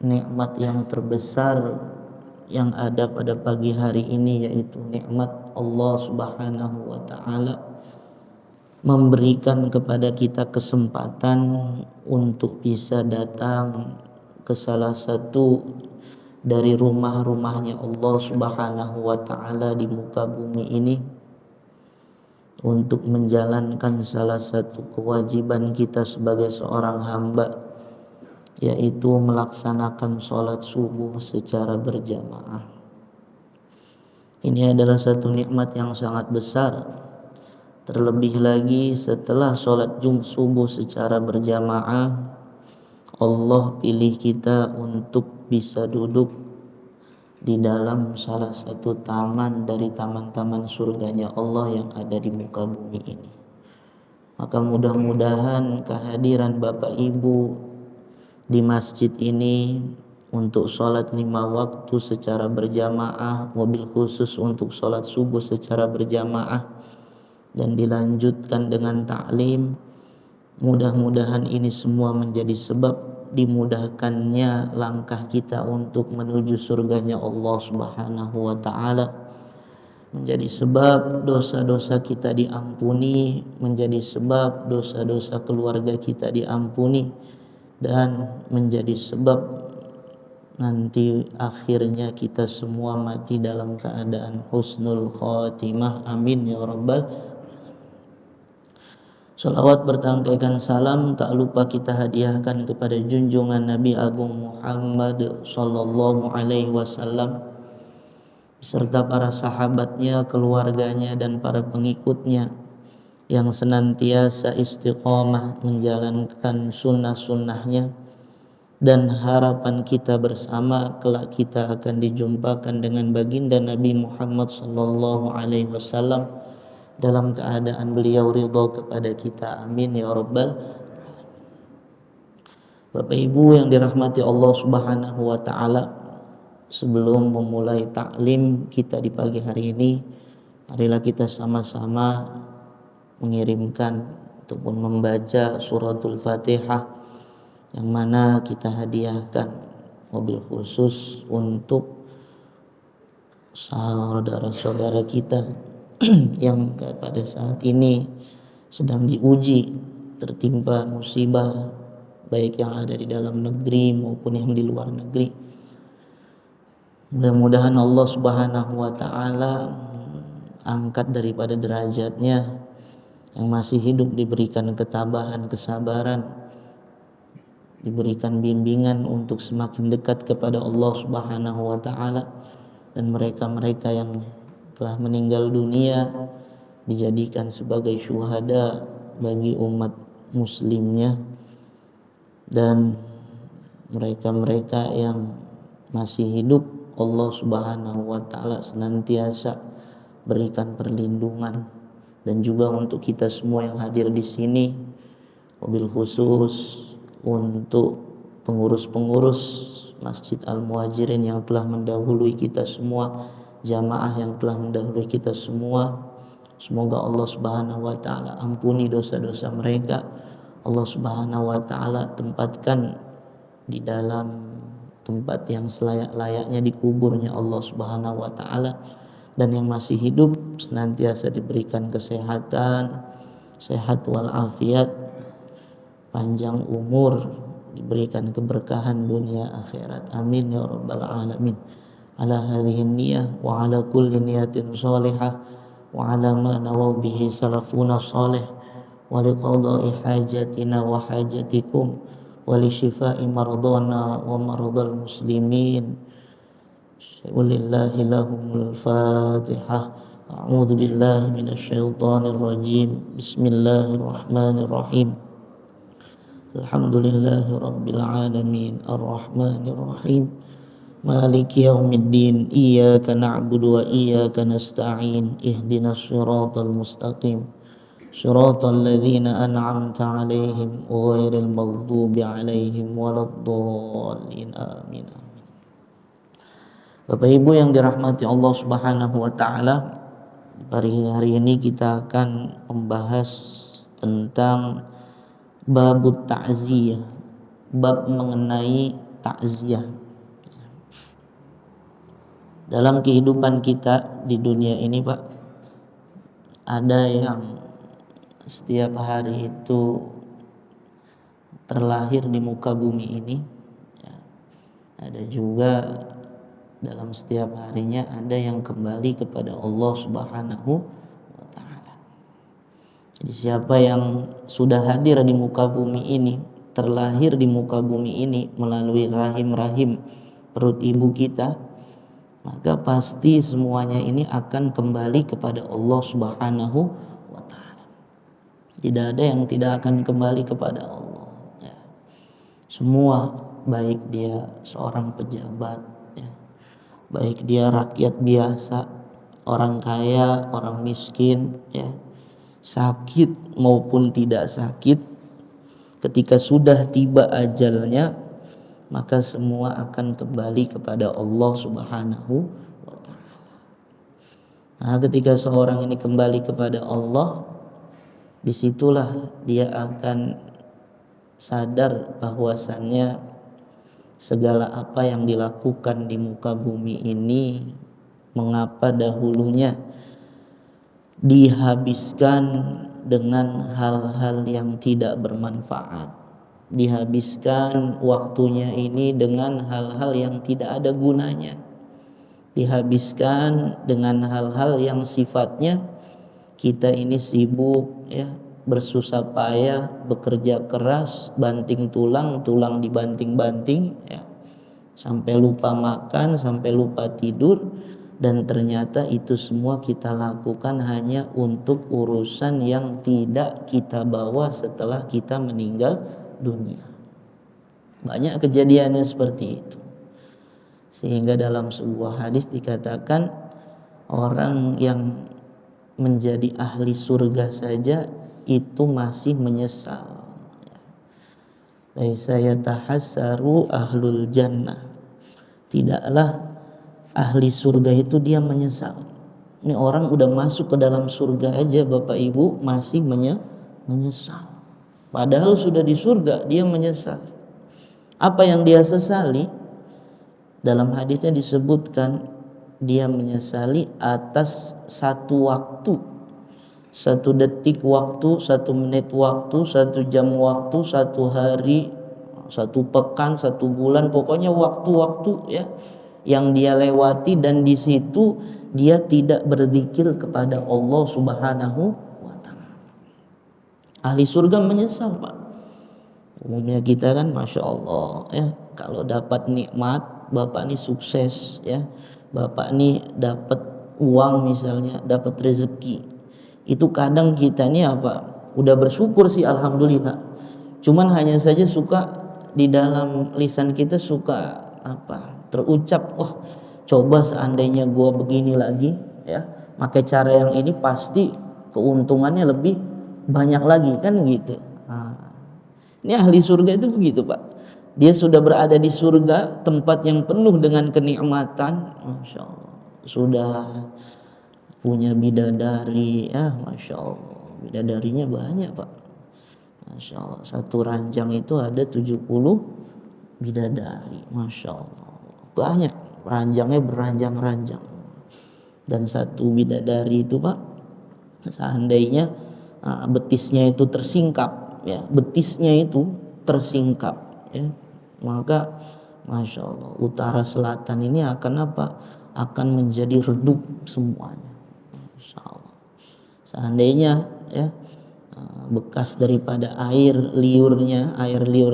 nikmat yang terbesar yang ada pada pagi hari ini, yaitu nikmat Allah Subhanahu wa taala memberikan kepada kita kesempatan untuk bisa datang ke salah satu dari rumah-rumahnya Allah Subhanahu wa taala di muka bumi ini untuk menjalankan salah satu kewajiban kita sebagai seorang hamba, yaitu melaksanakan sholat subuh secara berjamaah. Ini adalah satu nikmat yang sangat besar. Terlebih lagi setelah sholat subuh secara berjamaah, Allah pilih kita untuk bisa duduk di dalam salah satu taman dari taman-taman surganya Allah yang ada di muka bumi ini. Maka mudah-mudahan kehadiran Bapak Ibu di masjid ini untuk sholat 5 waktu secara berjamaah, mobil khusus untuk sholat subuh secara berjamaah, dan dilanjutkan dengan ta'lim, mudah-mudahan ini semua menjadi sebab dimudahkannya langkah kita untuk menuju surganya Allah Subhanahu wa taala, menjadi sebab dosa-dosa kita diampuni, menjadi sebab dosa-dosa keluarga kita diampuni, dan menjadi sebab nanti akhirnya kita semua mati dalam keadaan husnul khatimah. Amin ya rabbal. Salawat bertangkaikan salam tak lupa kita hadiahkan kepada junjungan Nabi Agung Muhammad sallallahu alaihi wasallam beserta para sahabatnya, keluarganya, dan para pengikutnya yang senantiasa istiqomah menjalankan sunnah-sunnahnya, dan harapan kita bersama kelak kita akan dijumpakan dengan baginda Nabi Muhammad sallallahu alaihi wasallam dalam keadaan beliau ridha kepada kita. Amin ya rabbal. Bapak Ibu yang dirahmati Allah Subhanahu wa taala, sebelum memulai taklim kita di pagi hari ini, marilah kita sama-sama mengirimkan ataupun membaca suratul Fatihah, yang mana kita hadiahkan mobil khusus untuk saudara-saudara kita yang pada saat ini sedang diuji, tertimpa musibah, baik yang ada di dalam negeri maupun yang di luar negeri. Mudah-mudahan Allah Subhanahu wa taala angkat daripada derajatnya, yang masih hidup diberikan ketabahan, kesabaran, diberikan bimbingan untuk semakin dekat kepada Allah Subhanahu wa taala, dan mereka-mereka yang telah meninggal dunia dijadikan sebagai syuhada bagi umat muslimnya, dan mereka-mereka yang masih hidup Allah Subhanahu wa taala senantiasa berikan perlindungan. Dan juga untuk kita semua yang hadir di sini, mobil khusus untuk pengurus-pengurus Masjid Al-Muhajirin yang telah mendahului kita semua, jamaah yang telah mendahului kita semua, semoga Allah Subhanahu wa taala ampuni dosa-dosa mereka. Allah Subhanahu wa taala tempatkan di dalam tempat yang selayak-layaknya di kuburnya Allah Subhanahu wa taala, dan yang masih hidup senantiasa diberikan kesehatan, sehat walafiat, panjang umur, diberikan keberkahan dunia akhirat. Amin ya rabbal alamin. Ala hadhihi niyyah wa ala kulli niyatin shalihah wa ala ma nawaw bihi salafuna salih wa liqada'i hajatina wa hajatikum wa li shifai maradana wa maradal muslimin. Lillahi lahumul fatihah. A'udzu billahi minasyaitonir rajim. Bismillahirrahmanirrahim. Alhamdulillahi rabbil alamin, arrahmanir rahim, maliki yaumiddin, iyyaka na'budu wa iyyaka nasta'in, ihdinas siratal mustaqim, siratal ladzina an'amta 'alaihim ghairil maghdubi 'alaihim waladdallin. Amin. Bapak Ibu yang dirahmati Allah Subhanahu wa taala, hari ini kita akan membahas tentang babut ta'ziyah, bab mengenai takziah. Dalam kehidupan kita di dunia ini Pak, ada yang setiap hari itu terlahir di muka bumi ini, ya. Ada juga dalam setiap harinya ada yang kembali kepada Allah Subhanahu wa Ta'ala. Jadi siapa yang sudah hadir di muka bumi ini, terlahir di muka bumi ini melalui rahim-rahim perut ibu kita, maka pasti semuanya ini akan kembali kepada Allah Subhanahu wa Ta'ala. Tidak ada yang tidak akan kembali kepada Allah, ya. Semua, baik dia seorang pejabat, ya, baik dia rakyat biasa, orang kaya, orang miskin, ya, sakit maupun tidak sakit, ketika sudah tiba ajalnya, maka semua akan kembali kepada Allah Subhanahu wa Ta'ala. Nah, ketika seorang ini kembali kepada Allah, disitulah dia akan sadar bahwasannya segala apa yang dilakukan di muka bumi ini, mengapa dahulunya dihabiskan dengan hal-hal yang tidak bermanfaat, dihabiskan waktunya ini dengan hal-hal yang tidak ada gunanya, dihabiskan dengan hal-hal yang sifatnya kita ini sibuk, ya, bersusah payah, bekerja keras, banting tulang, tulang dibanting-banting, ya, sampai lupa makan, sampai lupa tidur, dan ternyata itu semua kita lakukan hanya untuk urusan yang tidak kita bawa setelah kita meninggal dunia. Banyak kejadiannya seperti itu. Sehingga dalam sebuah hadis dikatakan orang yang menjadi ahli surga saja itu masih menyesal. Laisa yatahassaru ahlul jannah. Tidaklah ahli surga itu dia menyesal. Ini orang udah masuk ke dalam surga aja Bapak Ibu masih menyesal. Padahal sudah di surga dia menyesal. Apa yang dia sesali? Dalam hadisnya disebutkan dia menyesali atas satu waktu, 1 detik waktu, 1 menit waktu, 1 jam waktu, 1 hari, 1 pekan, 1 bulan, pokoknya waktu-waktu, ya, yang dia lewati, dan di situ dia tidak berzikir kepada Allah Subhanahu wa Ta'ala. Ahli surga menyesal Pak. Umumnya kita kan Masya Allah, ya, kalau dapat nikmat, Bapak ini sukses, ya, Bapak ini dapat uang misalnya, dapat rezeki, itu kadang kita ini apa, udah bersyukur sih alhamdulillah, cuman hanya saja suka di dalam lisan kita suka apa, terucap, wah coba seandainya gua begini lagi, ya, pakai cara yang ini pasti keuntungannya lebih banyak lagi, kan gitu. Ini ahli surga itu begitu Pak. Dia sudah berada di surga, tempat yang penuh dengan kenikmatan, Masya Allah. Sudah punya bidadari, ya, Masya Allah. Bidadarinya banyak Pak, Masya Allah. Satu ranjang itu ada 70 bidadari, Masya Allah. Banyak, ranjangnya beranjang-ranjang. Dan satu bidadari itu Pak, seandainya betisnya itu tersingkap, ya, betisnya itu tersingkap, ya, maka Masya Allah utara selatan ini akan apa? Akan menjadi redup semuanya, Masya Allah. Seandainya, ya, bekas daripada air liurnya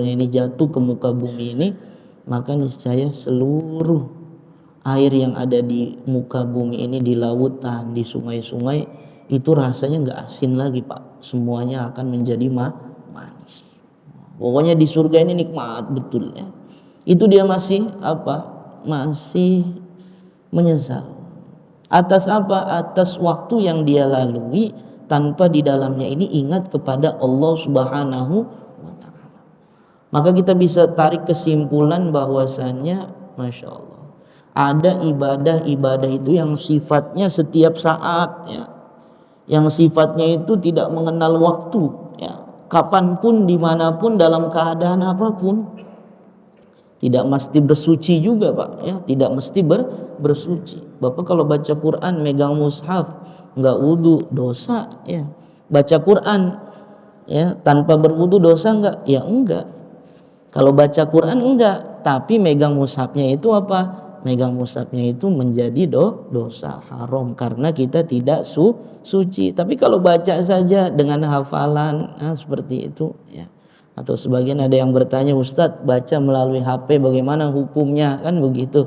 ini jatuh ke muka bumi ini, maka niscaya seluruh air yang ada di muka bumi ini, di lautan, di sungai-sungai, itu rasanya nggak asin lagi Pak, semuanya akan menjadi manis. Pokoknya di surga ini nikmat betul, ya. Itu dia masih apa? Masih menyesal. Atas apa? Atas waktu yang dia lalui tanpa di dalamnya ini ingat kepada Allah Subhanahu wa Ta'ala. Maka kita bisa tarik kesimpulan bahwasannya Masya Allah, ada ibadah-ibadah itu yang sifatnya setiap saat, ya, yang sifatnya itu tidak mengenal waktu, ya, kapanpun, dimanapun, dalam keadaan apapun, Tidak mesti bersuci juga Pak ya, tidak mesti bersuci. Bapak kalau baca Quran megang mushaf enggak wudu dosa ya. Baca Quran ya tanpa berwudu dosa enggak? Ya enggak. Kalau baca Quran enggak, tapi megang mushafnya itu apa? Megang mushafnya itu menjadi dosa haram karena kita tidak suci. Tapi kalau baca saja dengan hafalan seperti itu ya. Atau sebagian ada yang bertanya, Ustadz baca melalui HP bagaimana hukumnya, kan begitu.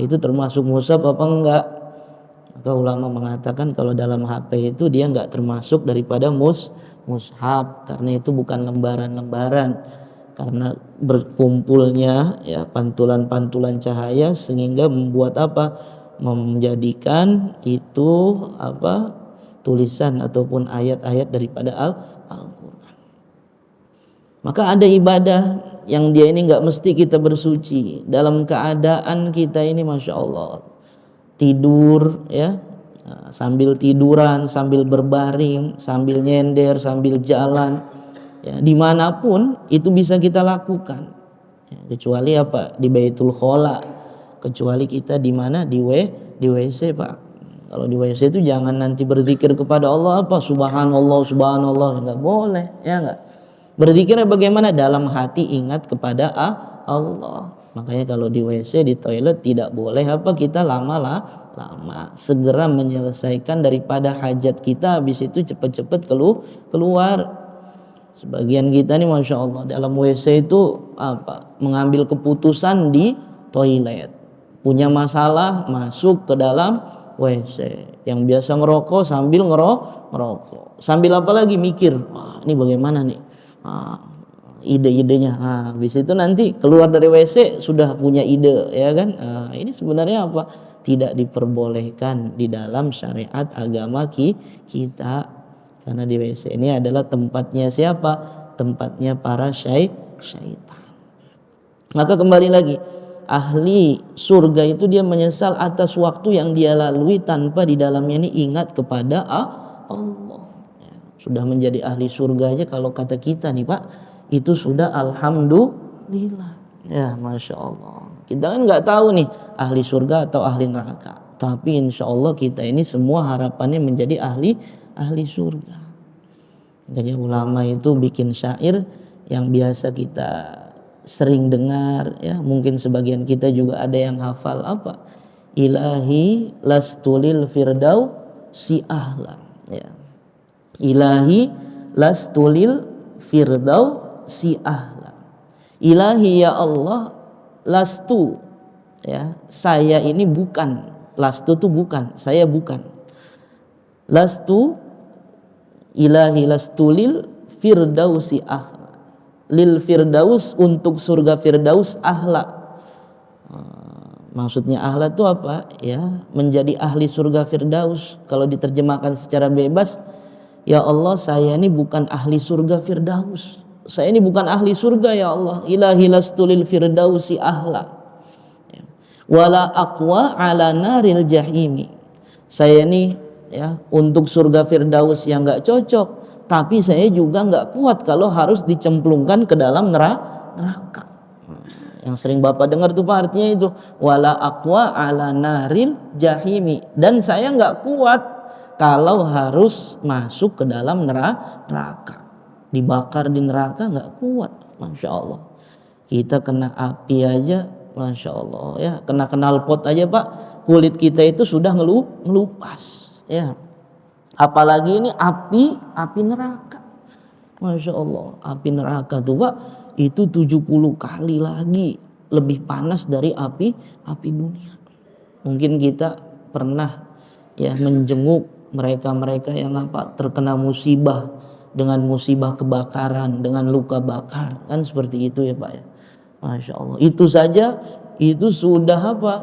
Itu termasuk mushaf apa enggak? Maka ulama mengatakan kalau dalam HP itu dia enggak termasuk daripada mushaf karena itu bukan lembaran-lembaran, karena berkumpulnya ya pantulan-pantulan cahaya sehingga membuat apa? Menjadikan itu apa? Tulisan ataupun ayat-ayat daripada Al-Qur'an. Maka ada ibadah yang dia ini enggak mesti kita bersuci. Dalam keadaan kita ini Masya Allah tidur ya, sambil tiduran, sambil berbaring, sambil nyender, sambil jalan ya, dimanapun itu bisa kita lakukan ya, kecuali apa? Di Baitul Khola, kecuali kita di mana? Di WC Pak. Kalau di WC itu jangan nanti berzikir kepada Allah apa? Subhanallah, subhanallah, enggak boleh ya enggak. Berzikirnya bagaimana? Dalam hati ingat kepada Allah. Makanya kalau di WC, di toilet tidak boleh apa? Kita lama. Segera menyelesaikan daripada hajat kita, habis itu cepat-cepat keluar. Sebagian kita nih Masya Allah dalam WC itu apa? Mengambil keputusan di toilet. Punya masalah masuk ke dalam WC. Yang biasa ngerokok sambil ngerokok. Sambil apa lagi? Mikir. Wah, ini bagaimana nih? Ide-idenya. Habis itu nanti keluar dari WC sudah punya ide ya kan. Ini sebenarnya apa? Tidak diperbolehkan di dalam syariat agama kita, karena di WC ini adalah tempatnya siapa? Tempatnya para syaitan. Maka kembali lagi, ahli surga itu dia menyesal atas waktu yang dia lalui tanpa di dalamnya ini ingat kepada Allah. Sudah menjadi ahli surga aja kalau kata kita nih Pak, itu sudah alhamdulillah ya, Masya Allah. Kita kan nggak tahu nih ahli surga atau ahli neraka, tapi insya Allah kita ini semua harapannya menjadi ahli surga. Makanya ulama itu bikin syair yang biasa kita sering dengar ya, mungkin sebagian kita juga ada yang hafal apa? Ilahi lastulil firdau si ahla ya. Ilahi lastulil firdau si ahla. Ilahi ya Allah, lastu ya, saya ini bukan. Lastu itu bukan, saya bukan. Lastu ilahi lastulil firdausi ahla. Lil firdaus, untuk surga firdaus ahla. Maksudnya ahla itu apa? Ya, menjadi ahli surga firdaus. Kalau diterjemahkan secara bebas, ya Allah, saya ini bukan ahli surga firdaus. Saya ini bukan ahli surga ya Allah. Ilahi lastulil firdausi ahla. Wala aqwa ala naril jahimi. Saya ini ya untuk surga firdaus yang enggak cocok, tapi saya juga enggak kuat kalau harus dicemplungkan ke dalam neraka. Yang sering Bapak dengar tuh Pak, artinya itu wala aqwa ala naril jahimi, dan saya enggak kuat kalau harus masuk ke dalam neraka, dibakar di neraka nggak kuat. Masya Allah, kita kena api aja Masya Allah ya, kena knalpot aja Pak, kulit kita itu sudah ngelupas ya, apalagi ini api neraka. Masya Allah, api neraka tuh Pak itu 70 kali lagi lebih panas dari api dunia. Mungkin kita pernah ya menjenguk mereka yang apa terkena musibah, dengan musibah kebakaran, dengan luka bakar, kan seperti itu ya Pak ya. Masya Allah, itu saja itu sudah apa?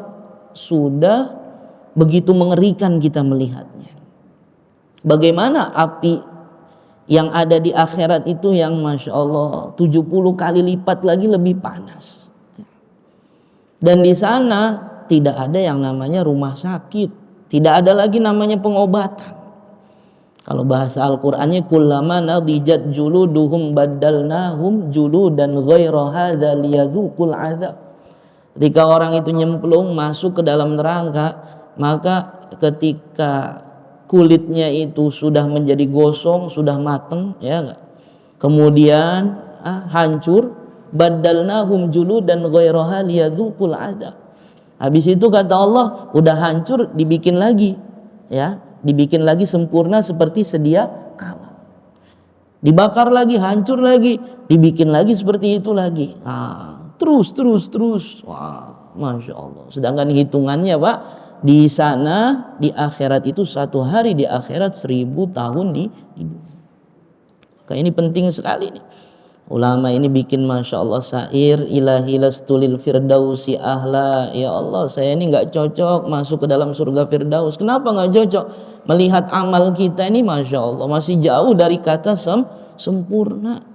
Sudah begitu mengerikan kita melihatnya. Bagaimana api yang ada di akhirat itu yang Masya Allah 70 kali lipat lagi lebih panas. Dan di sana tidak ada yang namanya rumah sakit, tidak ada lagi namanya pengobatan. Kalau bahasa Al-Qur'annya kullama nadijat juluduhum baddalnahum juludan ghaira hadza liyadzuqul adzab. Ketika orang itu nyemplung masuk ke dalam neraka, maka ketika kulitnya itu sudah menjadi gosong, sudah mateng, ya enggak? Kemudian hancur, baddalnahum juludan ghairaha liyadzuqul adzab. Habis itu kata Allah, udah hancur dibikin lagi, ya, dibikin lagi sempurna seperti sedia kala. Dibakar lagi, hancur lagi, dibikin lagi seperti itu lagi. Terus. Wah, masya Allah. Sedangkan hitungannya, Pak, di sana di akhirat itu 1 hari di akhirat 1000 tahun di dunia. Maka ini penting sekali nih. Ulama ini bikin masya Allah syair, ilahi lastulil firdausi ahla. Ya Allah, saya ini nggak cocok masuk ke dalam surga firdaus. Kenapa nggak cocok? Melihat amal kita ini masya Allah masih jauh dari kata sempurna.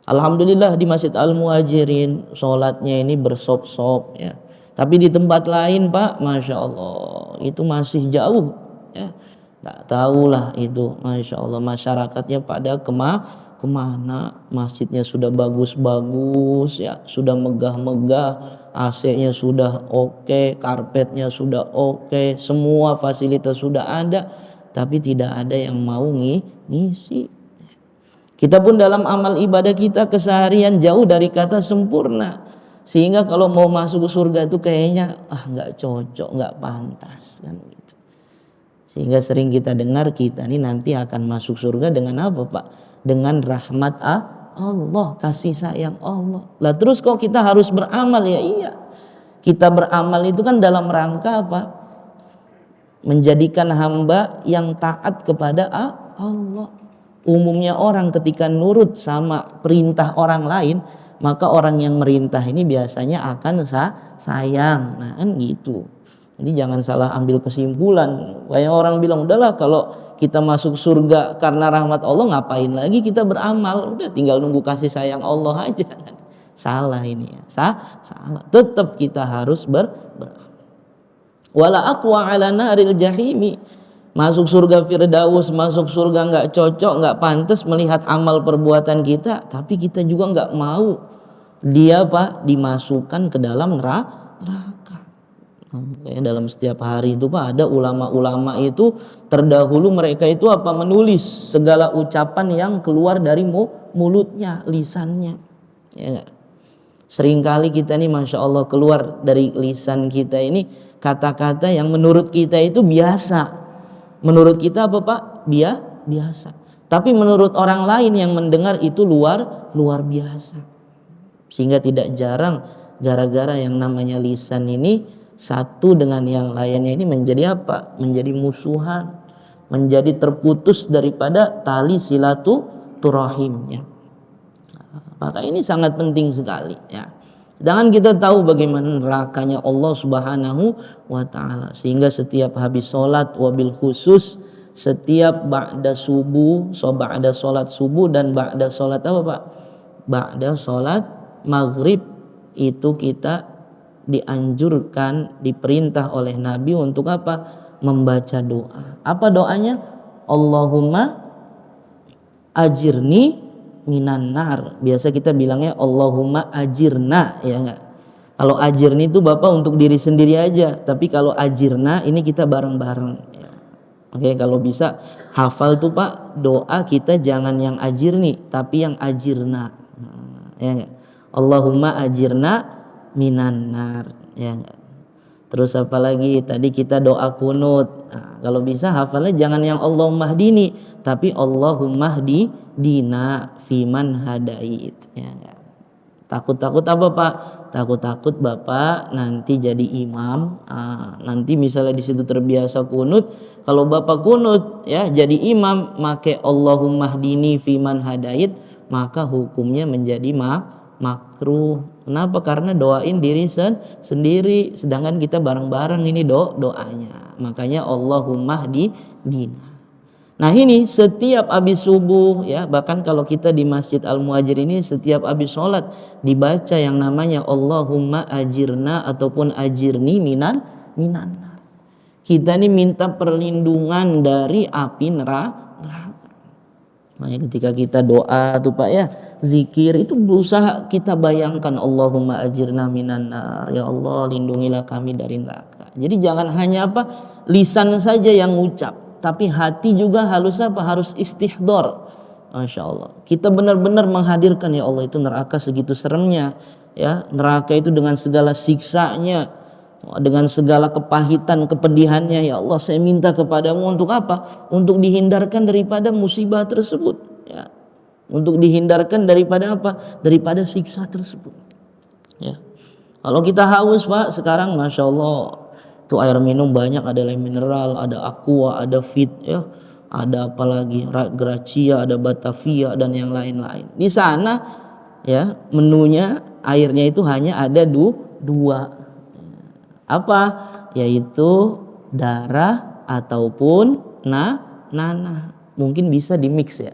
Alhamdulillah di Masjid Al-Muhajirin sholatnya ini bersop-sop, ya. Tapi di tempat lain, Pak, masya Allah itu masih jauh, ya. Nggak tahulah itu masya Allah masyarakatnya pada kemana. Masjidnya sudah bagus-bagus, ya, sudah megah-megah, AC-nya sudah oke, karpetnya sudah oke, semua fasilitas sudah ada, tapi tidak ada yang mau ngisi. Kita pun dalam amal ibadah kita keseharian jauh dari kata sempurna, sehingga kalau mau masuk ke surga itu kayaknya nggak cocok, nggak pantas, kan gitu. Sehingga sering kita dengar kita ini nanti akan masuk surga dengan apa, Pak? Dengan rahmat Allah, kasih sayang Allah. Lah terus kok kita harus beramal? Ya iya, kita beramal itu kan dalam rangka apa? Menjadikan hamba yang taat kepada Allah. Umumnya orang ketika nurut sama perintah orang lain, maka orang yang merintah ini biasanya akan sayang. Nah kan gitu. Jadi jangan salah ambil kesimpulan. Banyak orang bilang, udahlah kalau kita masuk surga karena rahmat Allah, ngapain lagi kita beramal? Udah tinggal nunggu kasih sayang Allah aja. Salah ini ya. Salah. Tetap kita harus beramal. Wala aqwa ala naril jahimi. Masuk surga firdaus, masuk surga nggak cocok, nggak pantas melihat amal perbuatan kita, tapi kita juga nggak mau dia, Pak, dimasukkan ke dalam neraka. Dalam setiap hari itu, Pak, ada ulama-ulama itu terdahulu mereka itu apa? Menulis segala ucapan yang keluar dari mulutnya, lisannya. Ya gak? Seringkali kita nih masya Allah keluar dari lisan kita ini kata-kata yang menurut kita itu biasa. Menurut kita apa, Pak? Biasa. Tapi menurut orang lain yang mendengar itu luar biasa. Sehingga tidak jarang gara-gara yang namanya lisan ini satu dengan yang lainnya ini menjadi apa? Menjadi musuhan, menjadi terputus daripada tali silaturahimnya. Maka ini sangat penting sekali, ya. Sedangkan kita tahu bagaimana nerakanya Allah Subhanahu wa taala, sehingga setiap habis sholat, wabil khusus setiap ba'da subuh, ba'da sholat subuh dan ba'da sholat apa, Pak? Ba'da sholat maghrib itu kita dianjurkan, diperintah oleh Nabi untuk apa? Membaca doa. Apa doanya? Allahumma ajirni minan nar. Biasa kita bilangnya Allahumma ajirna, ya enggak? Kalau ajirni itu Bapak untuk diri sendiri aja, tapi kalau ajirna ini kita bareng-bareng, ya. Oke, kalau bisa hafal tuh, Pak, doa kita jangan yang ajirni tapi yang ajirna. Ya enggak? Allahumma ajirna minan nar, ya enggak? Terus apa lagi? Tadi kita doa kunut. Nah, kalau bisa hafalnya jangan yang Allahumma hdini, tapi Allahumma hdina fiman hadait. Ya, ya. Takut-takut apa, Pak? Takut-takut Bapak nanti jadi imam. Nanti misalnya di situ terbiasa kunut. Kalau Bapak kunut, ya, jadi imam, make Allahumma hdini fiman hadait, maka hukumnya menjadi makruh. Kenapa? Karena doain diri sendiri, sedangkan kita bareng-bareng ini doanya. Makanya Allahumma hdina. Nah ini setiap habis subuh, ya, bahkan kalau kita di Masjid Al-Muhajir ini setiap habis sholat dibaca yang namanya Allahumma ajirna ataupun ajirni minan nar. Kita ini minta perlindungan dari api neraka. Makanya ketika kita doa tuh Pak ya, zikir itu berusaha kita bayangkan Allahumma ajirna minan nar, ya Allah lindungilah kami dari neraka. Jadi jangan hanya apa lisan saja yang ngucap, tapi hati juga harus apa? Harus istihdor. Masya Allah. Kita benar-benar menghadirkan ya Allah itu neraka segitu seremnya, ya neraka itu dengan segala siksanya, dengan segala kepahitan, kepedihannya. Ya Allah, saya minta kepadamu untuk apa? Untuk dihindarkan daripada musibah tersebut, ya. Untuk dihindarkan daripada apa? Daripada siksa tersebut, ya. Kalau kita haus Pak, sekarang Masya Allah itu air minum banyak, ada air mineral, ada aqua, ada fit, ya, ada apalagi Gracia, ada Batavia dan yang lain-lain. Di sana ya menunya airnya itu hanya ada dua, apa? Yaitu darah ataupun nanah. Mungkin bisa di mix ya.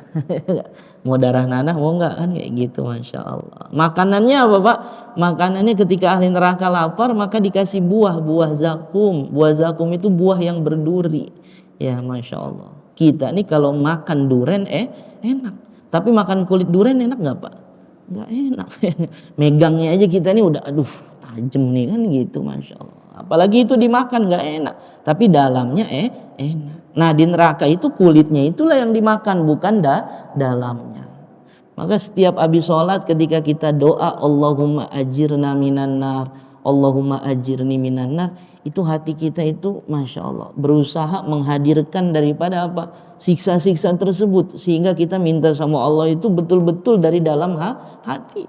Mau darah nanah mau enggak kan kayak gitu, Masya Allah. Makanannya apa Pak? Makanannya ketika ahli neraka lapar maka dikasih buah zakum. Buah zakum itu buah yang berduri. Ya Masya Allah. Kita nih kalau makan duren enak. Tapi makan kulit duren enak enggak Pak? Enggak enak. Megangnya aja kita nih udah aduh tajam nih kan gitu, Masya Allah. Apalagi itu dimakan nggak enak, tapi dalamnya enak. Nah di neraka itu kulitnya itulah yang dimakan, bukan dalamnya. Maka setiap habis sholat ketika kita doa Allahumma ajirna minan nar, Allahumma ajirni minan nar, itu hati kita itu Masya Allah berusaha menghadirkan daripada apa? Siksa-siksa tersebut, sehingga kita minta sama Allah itu betul-betul dari dalam hati.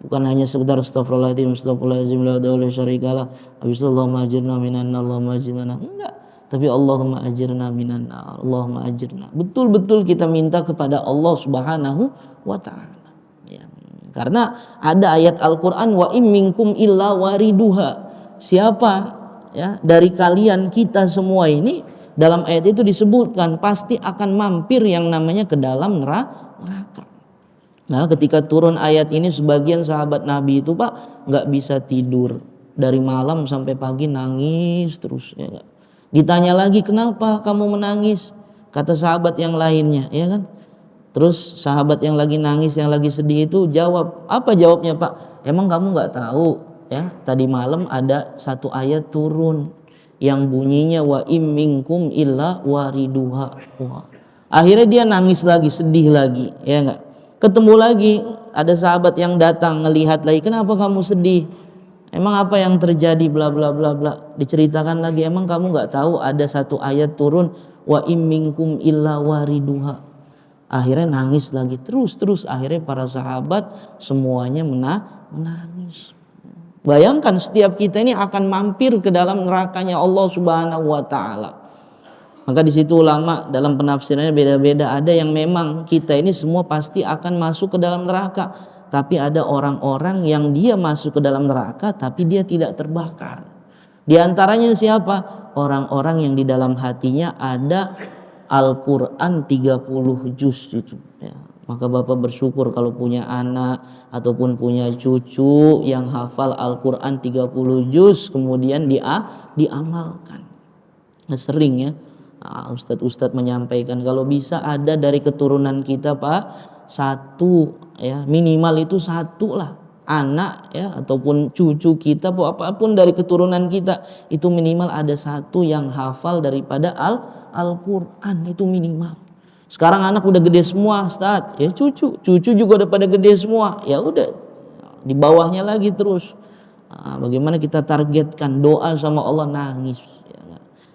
Bukan hanya sekedar astagfirullahaladzim, astagfirullahaladzim, la ilaha syarikalah, habis itu Allahumma ajirna minan nar, Allahumma ajirna, enggak. Tapi Allahumma ajirna minan nar, Allahumma ajirna. Betul-betul kita minta kepada Allah Subhanahu wa taala. Ya. Karena ada ayat Al-Qur'an wa im minkum illa wariduha. Siapa ya dari kalian kita semua ini dalam ayat itu disebutkan pasti akan mampir yang namanya ke dalam neraka. Nah ketika turun ayat ini sebagian sahabat Nabi itu Pak nggak bisa tidur dari malam sampai pagi nangis terus ya gak? Ditanya lagi kenapa kamu menangis, kata sahabat yang lainnya ya kan. Terus sahabat yang lagi nangis yang lagi sedih itu jawab, apa jawabnya Pak? Emang kamu nggak tahu ya tadi malam ada satu ayat turun yang bunyinya wa im minkum illa wariduha. Wah. Akhirnya dia nangis lagi, sedih lagi ya enggak. Ketemu lagi ada sahabat yang datang ngelihat lagi, kenapa kamu sedih? Emang apa yang terjadi bla bla bla bla. Diceritakan lagi, emang kamu nggak tahu ada satu ayat turun wa im minkum illa wariduha. Akhirnya nangis lagi terus akhirnya para sahabat semuanya menangis. Bayangkan setiap kita ini akan mampir ke dalam nerakanya Allah Subhanahu wa taala. Maka di situ ulama dalam penafsirannya beda-beda. Ada yang memang kita ini semua pasti akan masuk ke dalam neraka. Tapi ada orang-orang yang dia masuk ke dalam neraka tapi dia tidak terbakar. Di antaranya siapa? Orang-orang yang di dalam hatinya ada Al-Quran 30 juz itu. Ya. Maka Bapak bersyukur kalau punya anak ataupun punya cucu yang hafal Al-Quran 30 juz kemudian diamalkan. Nah, sering ya. Ustadz menyampaikan kalau bisa ada dari keturunan kita Pak satu ya minimal itu satu lah anak ya ataupun cucu kita apapun dari keturunan kita itu minimal ada satu yang hafal daripada Al-Quran itu minimal. Sekarang anak udah gede semua Ustadz ya cucu juga udah pada gede semua ya udah di bawahnya lagi terus. Bagaimana kita targetkan doa sama Allah nangis.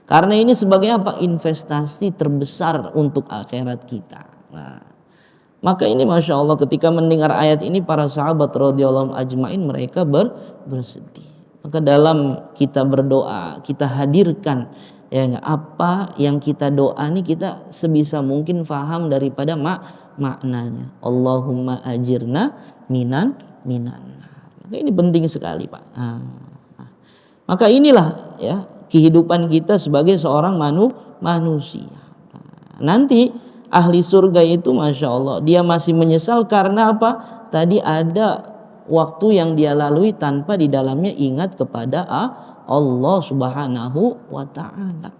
Karena ini sebagai apa? Investasi terbesar untuk akhirat kita. Nah, maka ini Masya Allah ketika mendengar ayat ini para sahabat radhiyallahu ajmain mereka bersedih. Maka dalam kita berdoa kita hadirkan ya apa yang kita doa ini kita sebisa mungkin faham daripada maknanya. Allahumma ajirna minan. Maka ini penting sekali Pak. Maka inilah ya kehidupan kita sebagai seorang manusia. Nanti ahli surga itu Masya Allah dia masih menyesal karena apa? Tadi ada waktu yang dia lalui tanpa di dalamnya ingat kepada Allah Subhanahu wa ta'ala.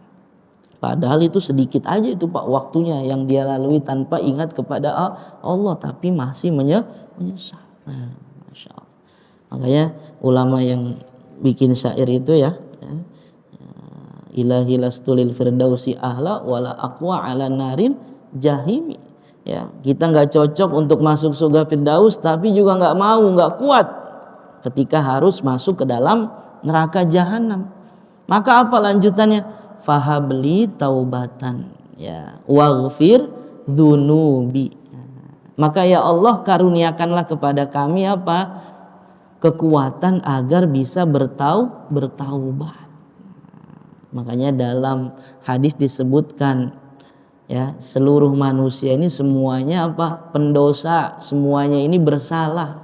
Padahal itu sedikit aja itu Pak waktunya yang dia lalui tanpa ingat kepada Allah, tapi masih menyesal. Nah, Masya Allah. Makanya ulama yang bikin syair itu ya, ilahi lastulil firdausi ahla wala aqwa ala narin jahimi. Ya, kita nggak cocok untuk masuk surga firdaus, tapi juga nggak kuat ketika harus masuk ke dalam neraka jahanam. Maka apa lanjutannya? Fahabli taubatan, ya, waghfir dzunubi. Maka ya Allah karuniakanlah kepada kami apa? Kekuatan agar bisa bertaubat. Makanya dalam hadis disebutkan, ya, seluruh manusia ini semuanya apa? Pendosa, semuanya ini bersalah.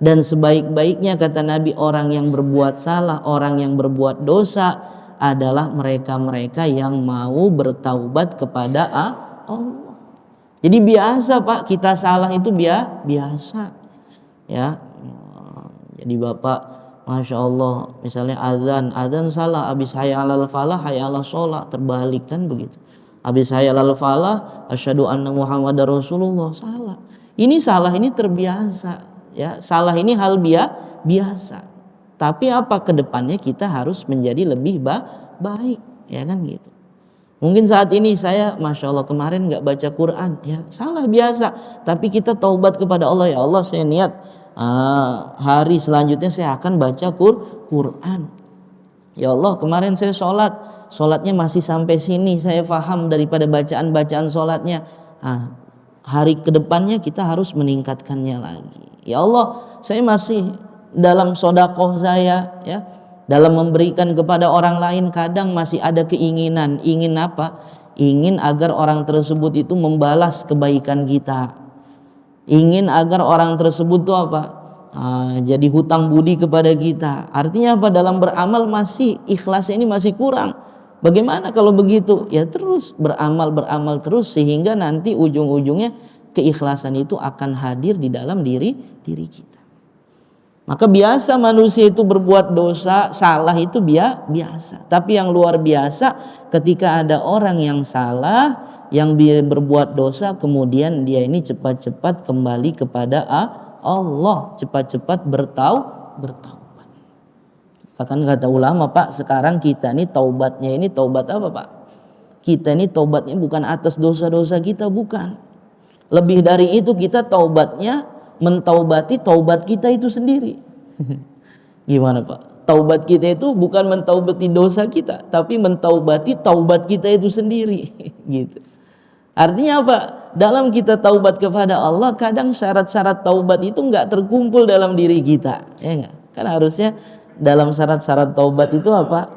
Dan sebaik-baiknya kata Nabi, orang yang berbuat salah, orang yang berbuat dosa adalah mereka-mereka yang mau bertaubat kepada Allah. Jadi biasa Pak, kita salah itu biasa. Ya. Jadi Bapak, Masya Allah, misalnya azan salah, habis hayya 'alal falah, hayya 'alas sholat, terbalik kan begitu. Habis hayya 'alal falah, asyhadu anna Muhammadar Rasulullah, salah. Ini salah ini terbiasa, ya. Salah ini hal biasa. Tapi apa kedepannya kita harus menjadi lebih baik, ya kan gitu. Mungkin saat ini saya, Masya Allah, kemarin nggak baca Quran, ya salah biasa. Tapi kita taubat kepada Allah, ya Allah saya niat hari selanjutnya saya akan baca Quran. Ya Allah kemarin saya sholatnya masih sampai sini, saya paham daripada bacaan sholatnya. Hari kedepannya kita harus meningkatkannya lagi. Ya Allah saya masih dalam sodakoh saya, ya, dalam memberikan kepada orang lain kadang masih ada keinginan, ingin apa? Ingin agar orang tersebut itu membalas kebaikan kita, ingin agar orang tersebut itu apa? Jadi hutang budi kepada kita. Artinya apa? Dalam beramal masih ikhlasnya ini masih kurang. Bagaimana kalau begitu? Ya terus beramal terus sehingga nanti ujung-ujungnya keikhlasan itu akan hadir di dalam diri kita. Maka biasa manusia itu berbuat dosa, salah itu biasa. Tapi yang luar biasa ketika ada orang yang salah, yang dia berbuat dosa, kemudian dia ini cepat-cepat kembali kepada Allah, cepat-cepat bertaubat. Bahkan kata ulama Pak, sekarang kita ini taubatnya ini taubat apa Pak? Kita ini taubatnya bukan atas dosa-dosa kita, bukan. Lebih dari itu kita taubatnya mentaubati taubat kita itu sendiri. Gimana Pak? Taubat kita itu bukan mentaubati dosa kita, tapi mentaubati taubat kita itu sendiri. Gitu. Artinya apa? Dalam kita taubat kepada Allah, kadang syarat-syarat taubat itu nggak terkumpul dalam diri kita, ya nggak? Kan harusnya dalam syarat-syarat taubat itu apa?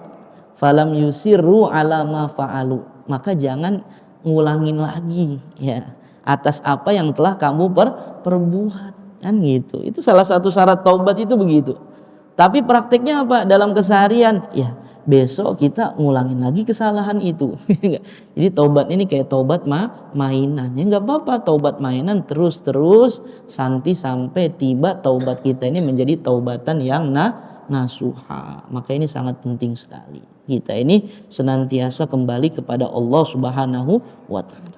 Falam yusirru ala ma fa'alu. Maka jangan ngulangin lagi, ya, atas apa yang telah kamu perbuat, kan gitu. Itu salah satu syarat taubat itu begitu. Tapi prakteknya apa? Dalam keseharian, ya besok kita ngulangin lagi kesalahan itu. Jadi taubat ini kayak taubat mainan. Ya nggak apa-apa taubat mainan terus santi sampai tiba taubat kita ini menjadi taubatan yang nasuha. Maka ini sangat penting sekali. Kita ini senantiasa kembali kepada Allah Subhanahu wa taala.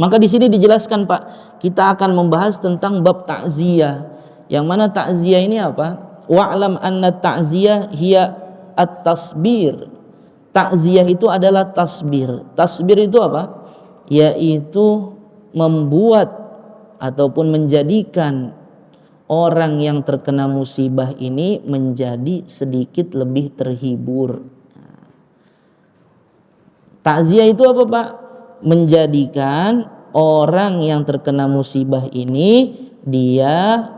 Maka di sini dijelaskan Pak, kita akan membahas tentang bab takziah. Yang mana takziah ini apa? Wa'lam anna takziah hiya at-tasbir. Takziah itu adalah tasbir. Tasbir itu apa? Yaitu membuat ataupun menjadikan orang yang terkena musibah ini menjadi sedikit lebih terhibur. Takziah itu apa Pak? Menjadikan orang yang terkena musibah ini dia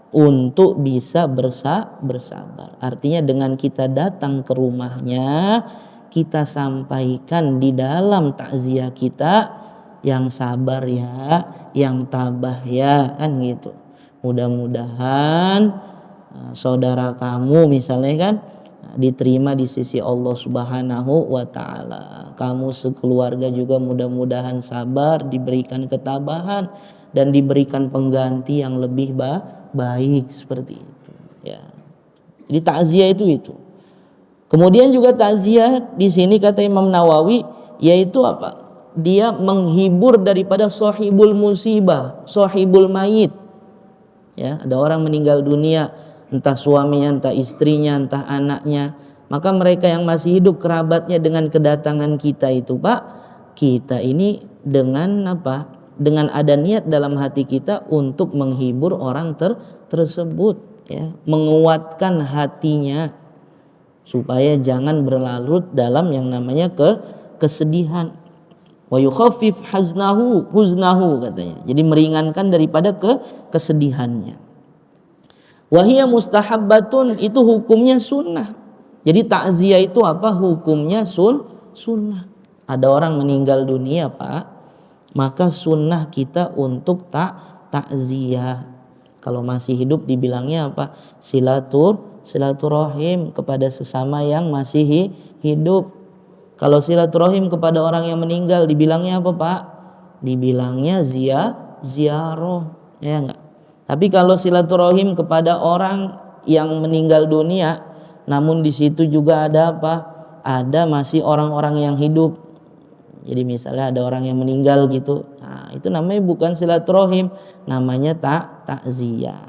untuk bisa bersabar. Artinya dengan kita datang ke rumahnya, kita sampaikan di dalam takziah kita, yang sabar ya, yang tabah ya, kan gitu. Mudah-mudahan saudara kamu misalnya kan diterima di sisi Allah Subhanahu wa taala. Kamu sekeluarga juga mudah-mudahan sabar, diberikan ketabahan dan diberikan pengganti yang lebih baik seperti itu, ya. Jadi takziah itu. Kemudian juga takziah di sini kata Imam Nawawi yaitu apa? Dia menghibur daripada sahibul musibah, sahibul mayit. Ya, ada orang meninggal dunia, entah suaminya, entah istrinya, entah anaknya. Maka mereka yang masih hidup kerabatnya dengan kedatangan kita itu, Pak, kita ini dengan apa? Dengan ada niat dalam hati kita untuk menghibur orang tersebut, ya, menguatkan hatinya supaya jangan berlarut dalam yang namanya kesedihan. Wa yukhaffif huznahu katanya. Jadi meringankan daripada kesedihannya. Wa hiya mustahabbatun, itu hukumnya sunnah. Jadi takziah itu apa? Hukumnya sunnah. Ada orang meninggal dunia, Pak, maka sunnah kita untuk takziah. Kalau masih hidup dibilangnya apa? Silaturahim kepada sesama yang masih hidup. Kalau silaturahim kepada orang yang meninggal dibilangnya apa, Pak? Dibilangnya ziarah, ya enggak? Tapi kalau silaturahim kepada orang yang meninggal dunia, namun di situ juga ada apa? Ada masih orang-orang yang hidup. Jadi misalnya ada orang yang meninggal gitu, nah itu namanya bukan silaturahim, namanya takziah.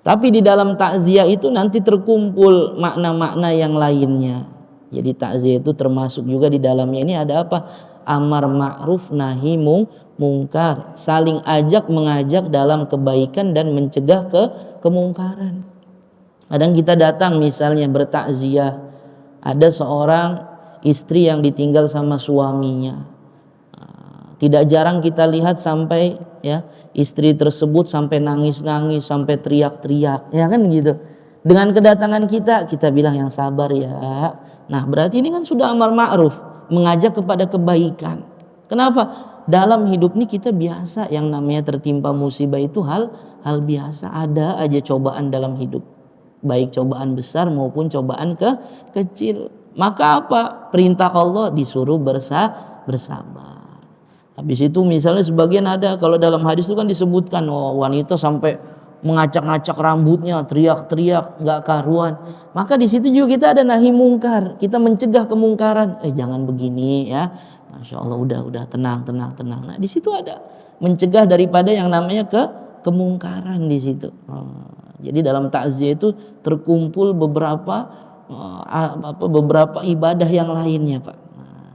Tapi di dalam takziah itu nanti terkumpul makna-makna yang lainnya. Jadi takziah itu termasuk juga di dalamnya ini ada apa? Amar ma'ruf nahi mungkar, saling ajak mengajak dalam kebaikan dan mencegah kemungkaran. Kadang kita datang misalnya bertakziah, ada seorang istri yang ditinggal sama suaminya. Tidak jarang kita lihat sampai ya istri tersebut sampai nangis-nangis, sampai teriak-teriak, ya kan gitu. Dengan kedatangan kita bilang yang sabar ya. Nah, berarti ini kan sudah amar ma'ruf, mengajak kepada kebaikan. Kenapa? Dalam hidup ini kita biasa yang namanya tertimpa musibah itu hal biasa. Ada aja cobaan dalam hidup. Baik cobaan besar maupun cobaan kecil. Maka apa? Perintah Allah disuruh bersabar. Habis itu misalnya sebagian ada, kalau dalam hadis itu kan disebutkan wanita sampai mengacak-ngacak rambutnya, teriak-teriak, nggak karuan. Maka di situ juga kita ada nahi mungkar, kita mencegah kemungkaran. Jangan begini ya, masya Allah, udah tenang. Nah di situ ada mencegah daripada yang namanya kemungkaran di situ. Jadi dalam takziah itu terkumpul beberapa ibadah yang lainnya, Pak.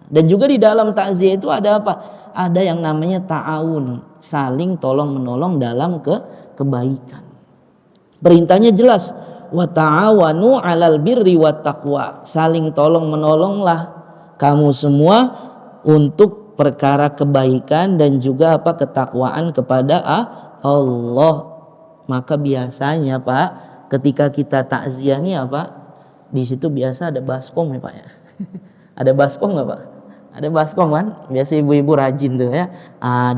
Dan juga di dalam takziah itu ada apa? Ada yang namanya ta'awun, saling tolong menolong dalam kebaikan. Perintahnya jelas, wa ta'awanu 'alal birri wat taqwa. Saling tolong menolonglah kamu semua untuk perkara kebaikan dan juga apa? Ketakwaan kepada Allah. Maka biasanya, Pak, ketika kita takziah nih apa? Di situ biasa ada baskom ya, Pak ya. Ada baskom enggak, Pak? Ada baskom kan? Biasa ibu-ibu rajin tuh ya.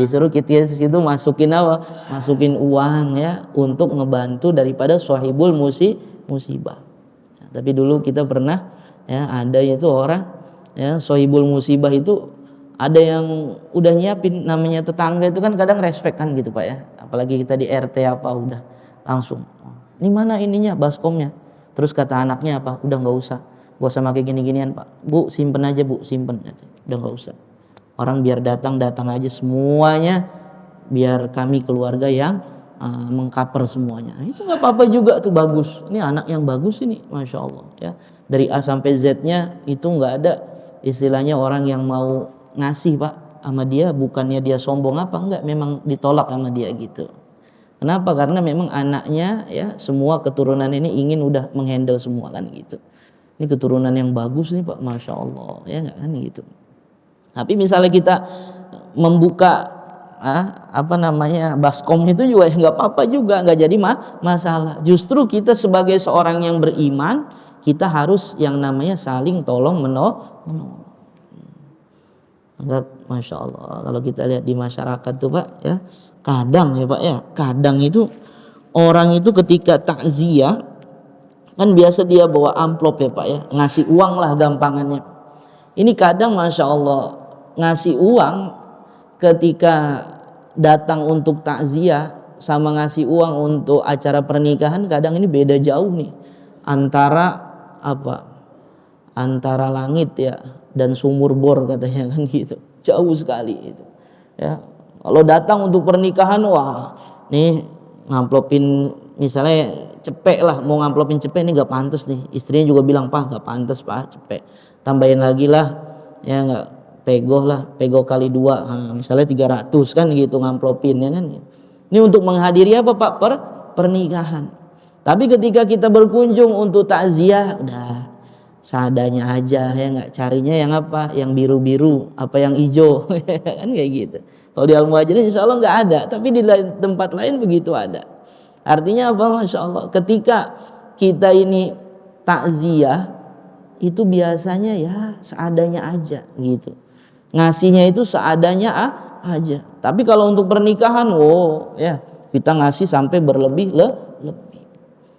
Disuruh kita situ masukin apa? Masukin uang ya untuk ngebantu daripada sahibul musibah. Tapi dulu kita pernah ya ada itu orang ya sahibul musibah itu ada yang udah nyiapin, namanya tetangga itu kan kadang respect kan gitu, Pak ya. Apalagi kita di RT apa udah langsung. Ini mana ininya baskomnya? Terus kata anaknya apa? Udah nggak usah pakai gini-ginian, Pak. Bu, simpen aja, Bu, simpen. Udah nggak usah. Orang biar datang aja semuanya, biar kami keluarga yang mengcover semuanya. Itu nggak apa-apa juga tuh, bagus. Ini anak yang bagus ini, masya Allah ya. Dari A sampai Z-nya itu nggak ada istilahnya orang yang mau ngasih, Pak, sama dia, bukannya dia sombong apa, enggak, memang ditolak sama dia gitu. Kenapa? Karena memang anaknya ya semua keturunan ini ingin udah menghandle semua kan gitu. Ini keturunan yang bagus nih, Pak, masya Allah ya nggak kan gitu. Tapi misalnya kita membuka baskom itu juga nggak apa-apa juga, nggak jadi masalah. Justru kita sebagai seorang yang beriman, kita harus yang namanya saling tolong menolong. Masya Allah, kalau kita lihat di masyarakat tuh, Pak ya, kadang ya, Pak ya, kadang itu orang itu ketika takziah kan biasa dia bawa amplop ya, Pak ya, ngasih uang lah gampangannya. Ini kadang masya Allah ngasih uang ketika datang untuk takziah sama ngasih uang untuk acara pernikahan kadang ini beda jauh nih antara antara langit ya dan sumur bor katanya kan gitu, jauh sekali itu ya. Kalau datang untuk pernikahan, wah nih ngamplopin misalnya cepek lah, mau ngamplopin cepek ini nggak pantas nih, istrinya juga bilang pak nggak pantas pak cepek, tambahin lagi lah ya, nggak pegoh lah, pegoh kali 2, nah, misalnya 300 kan gitu ngamplopin ya kan. Ini untuk menghadiri apa pak? Pernikahan. Tapi ketika kita berkunjung untuk takziah, udah seadanya aja ya, nggak carinya yang apa, yang biru-biru apa yang hijau kan kayak gitu. Kalau di Al-Muhajirin insya Allah nggak ada, tapi di tempat lain begitu ada. Artinya apa? Masya Allah, ketika kita ini takziah itu biasanya ya seadanya aja gitu, ngasihnya itu seadanya aja. Tapi kalau untuk pernikahan, wow ya kita ngasih sampai berlebih lebih.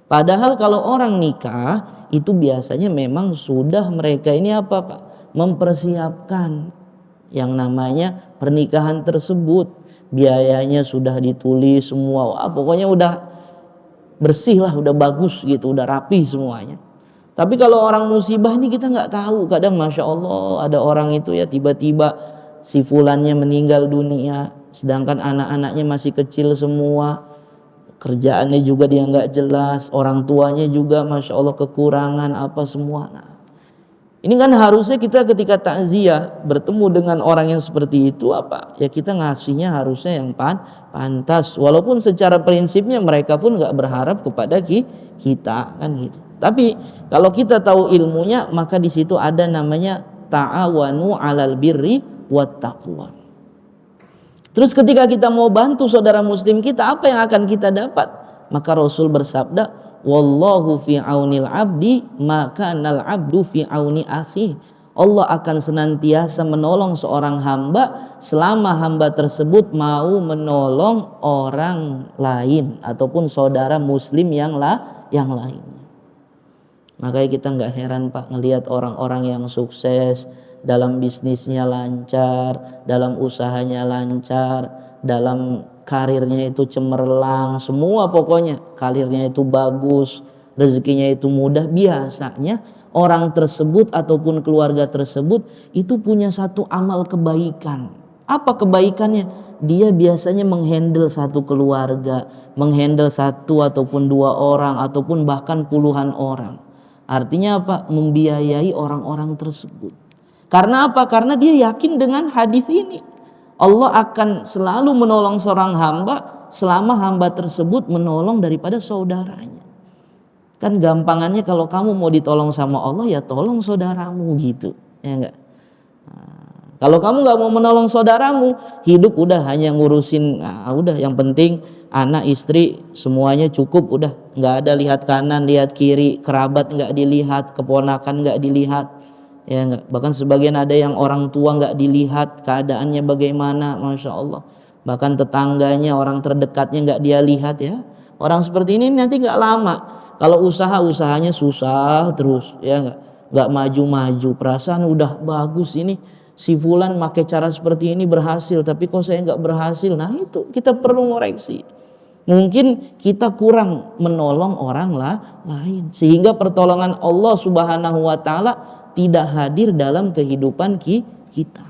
Padahal kalau orang nikah itu biasanya memang sudah mereka ini apa pak, mempersiapkan yang namanya pernikahan tersebut, biayanya sudah ditulis semua, wah, pokoknya udah bersih lah, udah bagus gitu, udah rapi semuanya. Tapi kalau orang musibah ini kita nggak tahu, kadang masya Allah ada orang itu ya tiba-tiba si fulannya meninggal dunia, sedangkan anak-anaknya masih kecil semua, kerjaannya juga dia nggak jelas, orang tuanya juga masya Allah kekurangan apa semua. Nah, ini kan harusnya kita ketika takziah bertemu dengan orang yang seperti itu apa ya, kita ngasihnya harusnya yang pantas, walaupun secara prinsipnya mereka pun nggak berharap kepada kita kan gitu. Tapi kalau kita tahu ilmunya, maka di situ ada namanya ta'awanu 'alal birri wat taqwa. Terus ketika kita mau bantu saudara muslim kita, apa yang akan kita dapat? Maka Rasul bersabda, wallahu fi aunil abdi maka nal abdu fi auni akhi. Allah akan senantiasa menolong seorang hamba selama hamba tersebut mau menolong orang lain ataupun saudara muslim yang lainnya. Makanya kita nggak heran pak ngelihat orang-orang yang sukses, dalam bisnisnya lancar, dalam usahanya lancar, dalam karirnya itu cemerlang, semua pokoknya karirnya itu bagus, rezekinya itu mudah. Biasanya orang tersebut ataupun keluarga tersebut itu punya satu amal kebaikan. Apa kebaikannya? Dia biasanya menghandle satu keluarga, menghandle satu ataupun 2 orang ataupun bahkan puluhan orang. Artinya apa? Membiayai orang-orang tersebut. Karena apa? Karena dia yakin dengan hadis ini. Allah akan selalu menolong seorang hamba selama hamba tersebut menolong daripada saudaranya. Kan gampangannya kalau kamu mau ditolong sama Allah ya tolong saudaramu gitu. Ya enggak? Nah, kalau kamu nggak mau menolong saudaramu, hidup udah hanya ngurusin, udah yang penting anak istri semuanya cukup, udah nggak ada lihat kanan lihat kiri, kerabat nggak dilihat, keponakan nggak dilihat. Ya enggak, bahkan sebagian ada yang orang tua nggak dilihat keadaannya bagaimana, masya Allah. Bahkan tetangganya, orang terdekatnya nggak dia lihat ya. Orang seperti ini nanti nggak lama, kalau usahanya susah terus, ya nggak maju-maju. Perasaan udah bagus ini, si fulan pakai cara seperti ini berhasil, tapi kok saya nggak berhasil. Nah itu kita perlu ngoreksi. Mungkin kita kurang menolong orang lain, sehingga pertolongan Allah Subhanahu wa Ta'ala tidak hadir dalam kehidupan kita.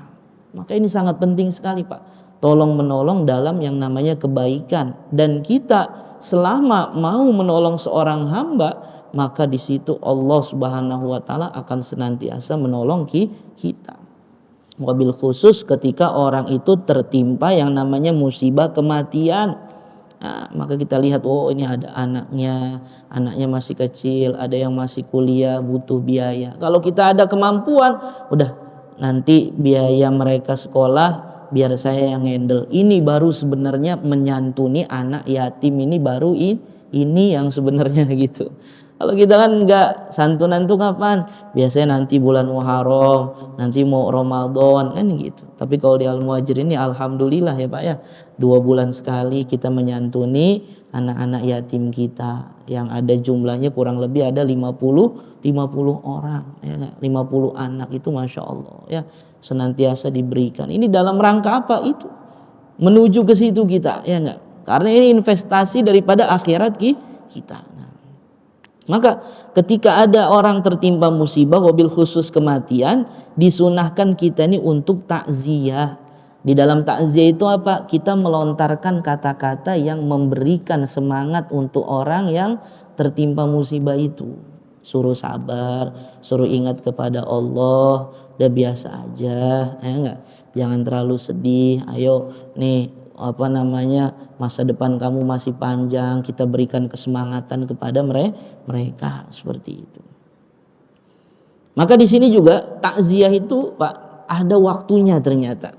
Maka ini sangat penting sekali Pak, tolong menolong dalam yang namanya kebaikan. Dan kita selama mau menolong seorang hamba, maka di situ Allah Subhanahu wa Ta'ala akan senantiasa menolong kita. Wabil khusus ketika orang itu tertimpa yang namanya musibah kematian. Nah, maka kita lihat, oh ini ada anaknya masih kecil, ada yang masih kuliah butuh biaya. Kalau kita ada kemampuan, udah nanti biaya mereka sekolah biar saya yang handle. Ini baru sebenarnya menyantuni anak yatim, ini baru ini yang sebenarnya gitu. Kalau kita kan enggak, santunan tuh kapan? Biasanya nanti bulan Muharram, nanti mau Ramadan kan gitu. Tapi kalau di Al-Muhajirin ini alhamdulillah ya Pak ya, 2 bulan sekali kita menyantuni anak-anak yatim kita yang ada jumlahnya kurang lebih ada 50 orang ya, 50 anak itu masya Allah ya, senantiasa diberikan. Ini dalam rangka apa itu? Menuju ke situ kita ya enggak? Karena ini investasi daripada akhirat kita. Maka ketika ada orang tertimpa musibah, wabil khusus kematian, disunahkan kita ini untuk takziah. Di dalam takziah itu apa? Kita melontarkan kata-kata yang memberikan semangat untuk orang yang tertimpa musibah itu. Suruh sabar, suruh ingat kepada Allah, udah biasa aja, ya enggak? Jangan terlalu sedih. Ayo nih, masa depan kamu masih panjang, kita berikan kesemangatan kepada mereka seperti itu. Maka di sini juga takziah itu Pak ada waktunya ternyata.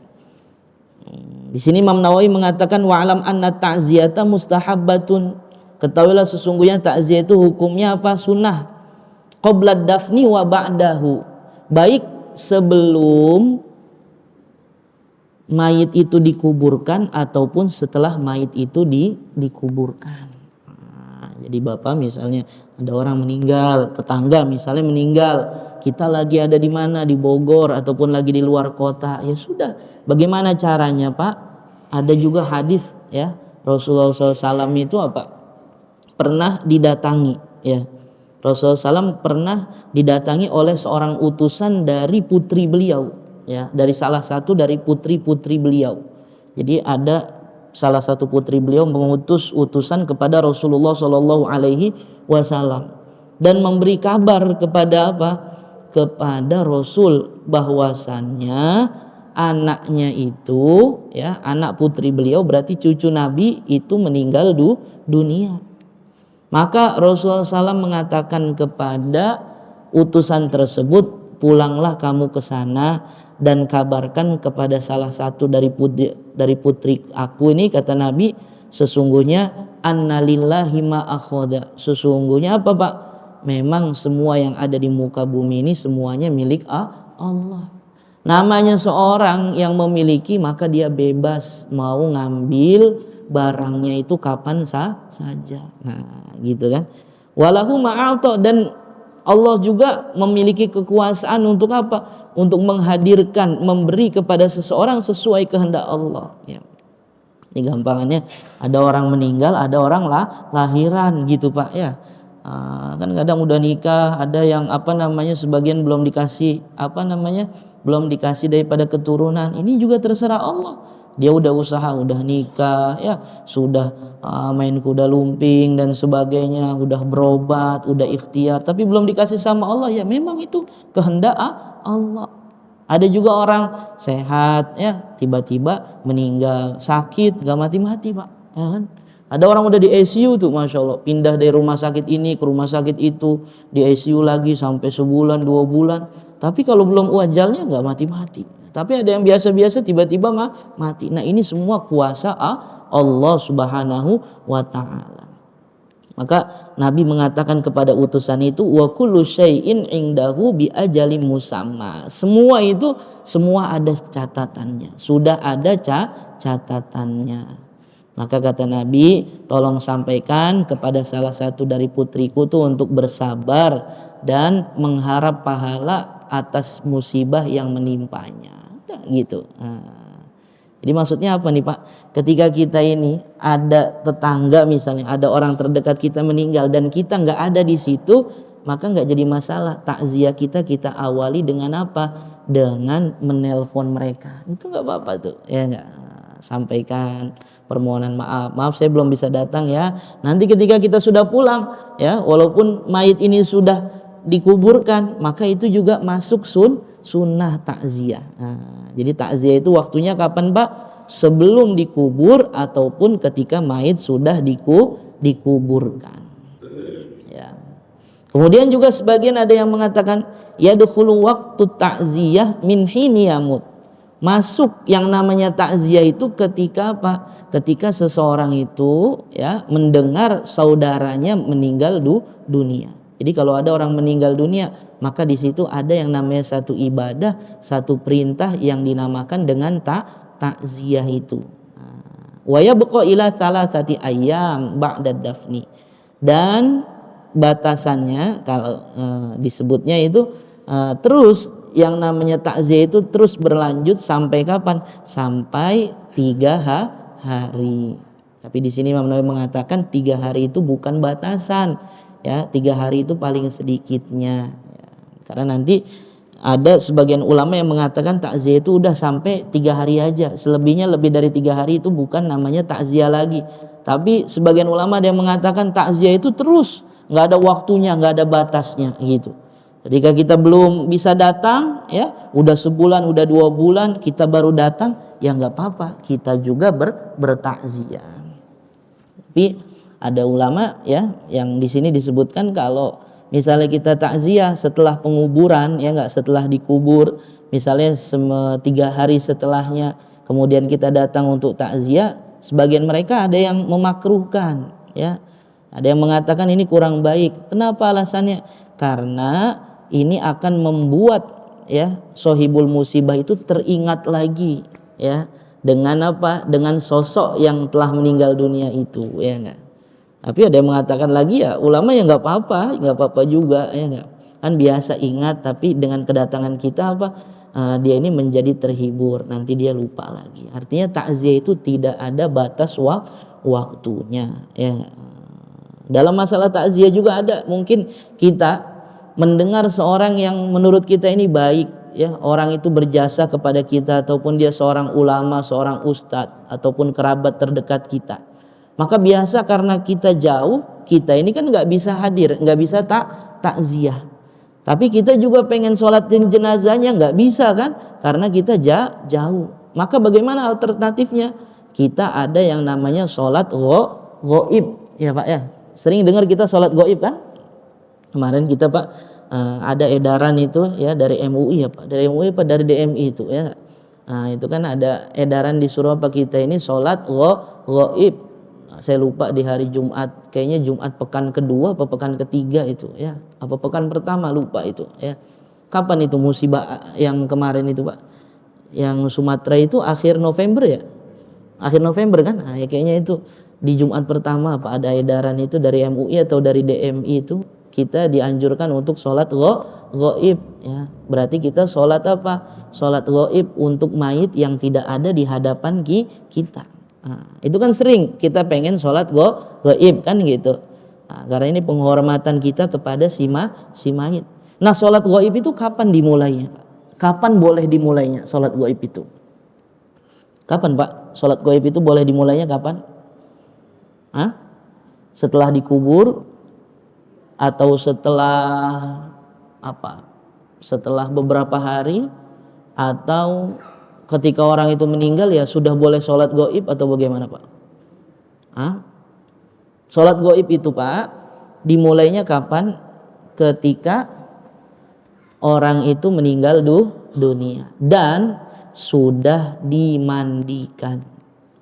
Di sini Imam Nawawi mengatakan wa'lam anna ta'ziyata mustahabbatun. Ketahuilah sesungguhnya takziah itu hukumnya apa? Sunnah. Qabla dafni wa ba'dahu. Baik sebelum mayit itu dikuburkan ataupun setelah mayit itu dikuburkan. Jadi Bapak misalnya ada orang meninggal, tetangga misalnya meninggal, kita lagi ada di mana, di Bogor ataupun lagi di luar kota, ya sudah. Bagaimana caranya Pak? Ada juga hadis ya, Rasulullah SAW itu apa? Pernah didatangi ya. Rasulullah SAW pernah didatangi oleh seorang utusan dari putri beliau ya, dari salah satu dari putri-putri beliau. Jadi ada salah satu putri beliau mengutus utusan kepada Rasulullah Shallallahu Alaihi Wasallam dan memberi kabar kepada apa? Kepada Rasul bahwasannya anaknya itu ya, anak putri beliau berarti cucu Nabi itu meninggal dunia. Maka Rasulullah SAW mengatakan kepada utusan tersebut, pulanglah kamu ke sana dan kabarkan kepada salah satu dari putri aku ini, kata Nabi, sesungguhnya annalillahi ma akhadha. Sesungguhnya apa Pak? Memang semua yang ada di muka bumi ini semuanya milik Allah. Namanya seorang yang memiliki, maka dia bebas mau ngambil barangnya itu kapan saja. Nah, gitu kan. Walahu ma'ata, dan Allah juga memiliki kekuasaan untuk apa? Untuk menghadirkan, memberi kepada seseorang sesuai kehendak Allah. Ya. Ini gampangannya, ada orang meninggal, ada orang lahiran gitu Pak ya. Kan kadang udah nikah, ada yang sebagian belum dikasih belum dikasih daripada keturunan. Ini juga terserah Allah. Dia udah usaha, udah nikah ya, sudah main kuda lumping dan sebagainya, udah berobat, udah ikhtiar, tapi belum dikasih sama Allah, ya memang itu kehendak Allah. Ada juga orang sehat ya, tiba-tiba meninggal, sakit gak mati-mati Pak ya kan. Ada orang udah di ICU tuh, Masya Allah, pindah dari rumah sakit ini ke rumah sakit itu, di ICU lagi sampai sebulan 2 bulan, tapi kalau belum ajalnya gak mati-mati. Tapi ada yang biasa-biasa tiba-tiba mati. Nah ini semua kuasa Allah Subhanahu wa ta'ala. Maka Nabi mengatakan kepada utusan itu, wa kullu syai'in indahu bi ajalin musamma. Semua itu ada catatannya. Sudah ada catatannya. Maka kata Nabi, tolong sampaikan kepada salah satu dari putriku tuh untuk bersabar dan mengharap pahala atas musibah yang menimpanya. Gitu. Jadi maksudnya apa nih Pak? Ketika kita ini ada tetangga misalnya, ada orang terdekat kita meninggal dan kita nggak ada di situ, maka nggak jadi masalah. Takziah kita awali dengan apa? Dengan menelpon mereka. Itu nggak apa-apa tuh, ya nggak? Sampaikan permohonan maaf saya belum bisa datang ya. Nanti ketika kita sudah pulang ya, walaupun mayit ini sudah dikuburkan, maka itu juga masuk sunnah takziah. Jadi takziah itu waktunya kapan Pak? Sebelum dikubur ataupun ketika mayit sudah dikuburkan. Ya. Kemudian juga sebagian ada yang mengatakan yadkhulu waqtu takziah min hini yamut. Masuk yang namanya takziah itu ketika apa? Ketika seseorang itu ya mendengar saudaranya meninggal dunia. Jadi kalau ada orang meninggal dunia, maka di situ ada yang namanya satu ibadah, satu perintah yang dinamakan dengan takziah itu. Wa yabqa ila thalathati ayyam ba'da dafni. Dan batasannya kalau disebutnya itu terus yang namanya takziah itu terus berlanjut sampai kapan? Sampai 3 hari. Tapi di sini Imam Nawawi mengatakan 3 hari itu bukan batasan, ya 3 hari itu paling sedikitnya. Ya, karena nanti ada sebagian ulama yang mengatakan takziah itu udah sampai 3 hari aja, selebihnya lebih dari 3 hari itu bukan namanya takziah lagi. Tapi sebagian ulama ada yang mengatakan takziah itu terus, nggak ada waktunya, nggak ada batasnya gitu. Ketika kita belum bisa datang, ya udah sebulan, udah 2 bulan kita baru datang, ya nggak apa-apa, kita juga bertakziah. Tapi ada ulama ya yang di sini disebutkan kalau misalnya kita takziah setelah penguburan, ya nggak, setelah dikubur, misalnya 3 hari setelahnya kemudian kita datang untuk takziah, sebagian mereka ada yang memakruhkan, ya. Ada yang mengatakan ini kurang baik. Kenapa alasannya? Karena ini akan membuat ya sohibul musibah itu teringat lagi, ya, dengan apa? Dengan sosok yang telah meninggal dunia itu, ya enggak. Tapi ada yang mengatakan lagi, ya ulama ya nggak apa-apa juga, ya enggak. Kan biasa ingat, tapi dengan kedatangan kita apa? Dia ini menjadi terhibur, nanti dia lupa lagi. Artinya takziah itu tidak ada batas waktunya, ya. Dalam masalah takziah juga ada, mungkin kita mendengar seorang yang menurut kita ini baik, ya, orang itu berjasa kepada kita, ataupun dia seorang ulama, seorang ustadz, ataupun kerabat terdekat kita. Maka biasa karena kita jauh, kita ini kan nggak bisa hadir, nggak bisa takziah. Tapi kita juga pengen sholatin jenazahnya, nggak bisa kan, karena kita jauh. Maka bagaimana alternatifnya? Kita ada yang namanya sholat ghaib, ya Pak ya. Sering dengar kita sholat ghaib kan? Kemarin kita Pak ada edaran itu ya dari MUI, ya Pak, dari MUI apa dari DMI itu ya. Nah, itu kan ada edaran disuruh apa kita ini sholat ghaib. Saya lupa di hari Jumat, kayaknya Jumat pekan kedua apa pekan ketiga itu ya, apa pekan pertama lupa itu ya. Kapan itu musibah yang kemarin itu Pak, yang Sumatera itu akhir November ya, akhir November kan. Nah, ya kayaknya itu di Jumat pertama apa ada edaran itu dari MUI atau dari DMI itu kita dianjurkan untuk sholat ghaib, ya. Berarti kita sholat apa? Sholat ghaib untuk mayit yang tidak ada di hadapan kita. Nah, itu kan sering kita pengen sholat ghaib kan gitu. Nah, karena ini penghormatan kita kepada si mayit. Nah, sholat ghaib itu kapan dimulainya, Pak? Kapan boleh dimulainya sholat ghaib itu? Kapan Pak? Sholat ghaib itu boleh dimulainya kapan? Setelah dikubur atau setelah apa? Setelah beberapa hari, atau ketika orang itu meninggal ya sudah boleh sholat ghaib, atau bagaimana Pak? Sholat ghaib itu Pak dimulainya kapan? Ketika orang itu meninggal dunia dan sudah dimandikan,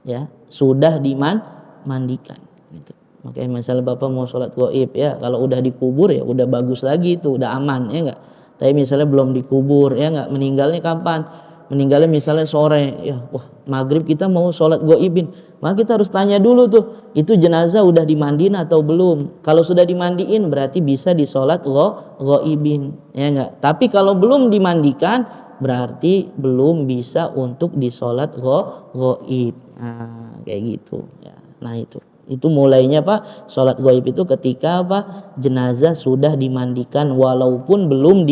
ya, sudah dimandikan gitu. Makanya misalnya Bapak mau sholat ghaib ya, kalau udah dikubur ya udah bagus lagi, itu udah aman, ya enggak. Tapi misalnya belum dikubur, ya enggak, meninggalnya kapan? Meninggalnya misalnya sore, ya wah maghrib kita mau sholat ghaibin, maka kita harus tanya dulu tuh, itu jenazah udah dimandiin atau belum. Kalau sudah dimandiin berarti bisa disolat ghaibin, ya enggak. Tapi kalau belum dimandikan berarti belum bisa untuk disolat ghaib. Nah, kayak gitu ya. Nah, itu mulainya Pak, sholat ghaib itu ketika apa? Jenazah sudah dimandikan walaupun belum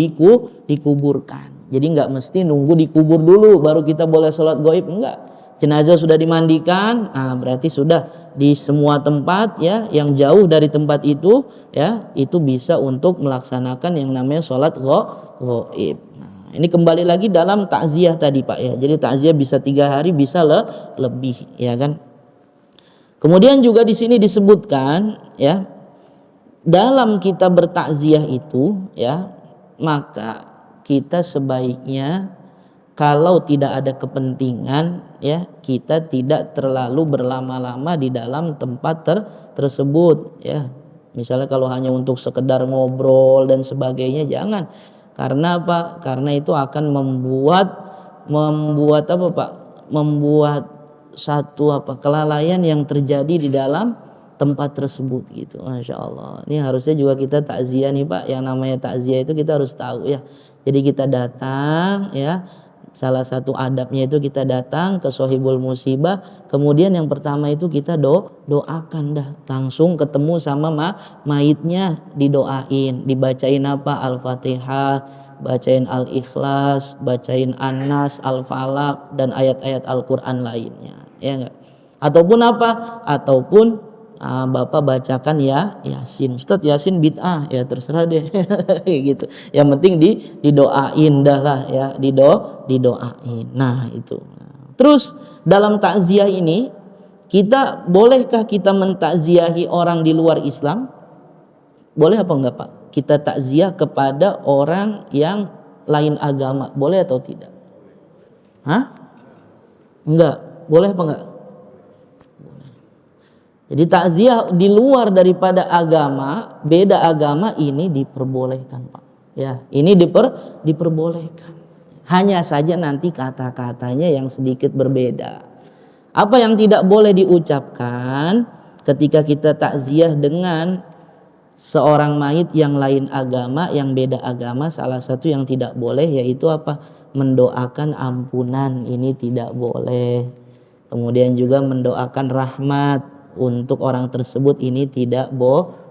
dikuburkan. Jadi nggak mesti nunggu dikubur dulu baru kita boleh sholat ghaib, enggak. Jenazah sudah dimandikan, nah berarti sudah di semua tempat ya, yang jauh dari tempat itu ya, itu bisa untuk melaksanakan yang namanya sholat ghaib. Nah, ini kembali lagi dalam takziah tadi Pak ya. Jadi takziah bisa 3 hari, bisa lebih, ya kan. Kemudian juga di sini disebutkan ya, dalam kita bertakziah itu ya, maka kita sebaiknya kalau tidak ada kepentingan ya, kita tidak terlalu berlama-lama di dalam tempat tersebut ya. Misalnya kalau hanya untuk sekedar ngobrol dan sebagainya jangan. Karena apa? Karena itu akan membuat apa Pak? Membuat satu kelalaian yang terjadi di dalam tempat tersebut gitu. Masya Allah. Ini harusnya juga kita takziah nih Pak. Yang namanya takziah itu kita harus tahu ya. Jadi kita datang ya, salah satu adabnya itu kita datang ke sohibul musibah, kemudian yang pertama itu kita doakan dah, langsung ketemu sama mayitnya, didoain, dibacain apa, Al-Fatihah, bacain Al-Ikhlas, bacain An-Nas, Al-Falaq, dan ayat-ayat Al-Quran lainnya, ya enggak? Ataupun apa? Ataupun Bapak bacakan ya Yasin. Ustadz, Yasin bid'ah, ya terserah deh. Gitu. Yang penting didoain dah lah ya, didoain. Nah, itu. Terus dalam takziah ini, bolehkah kita mentakziahi orang di luar Islam? Boleh apa enggak, Pak? Kita takziah kepada orang yang lain agama, boleh atau tidak? Hah? Enggak. Boleh apa enggak? Jadi takziah di luar daripada agama, beda agama, ini diperbolehkan, Pak. Ya, ini diperbolehkan. Hanya saja nanti kata-katanya yang sedikit berbeda. Apa yang tidak boleh diucapkan ketika kita takziah dengan seorang mayit yang lain agama, yang beda agama, salah satu yang tidak boleh yaitu apa? Mendoakan ampunan, ini tidak boleh. Kemudian juga mendoakan rahmat untuk orang tersebut, ini tidak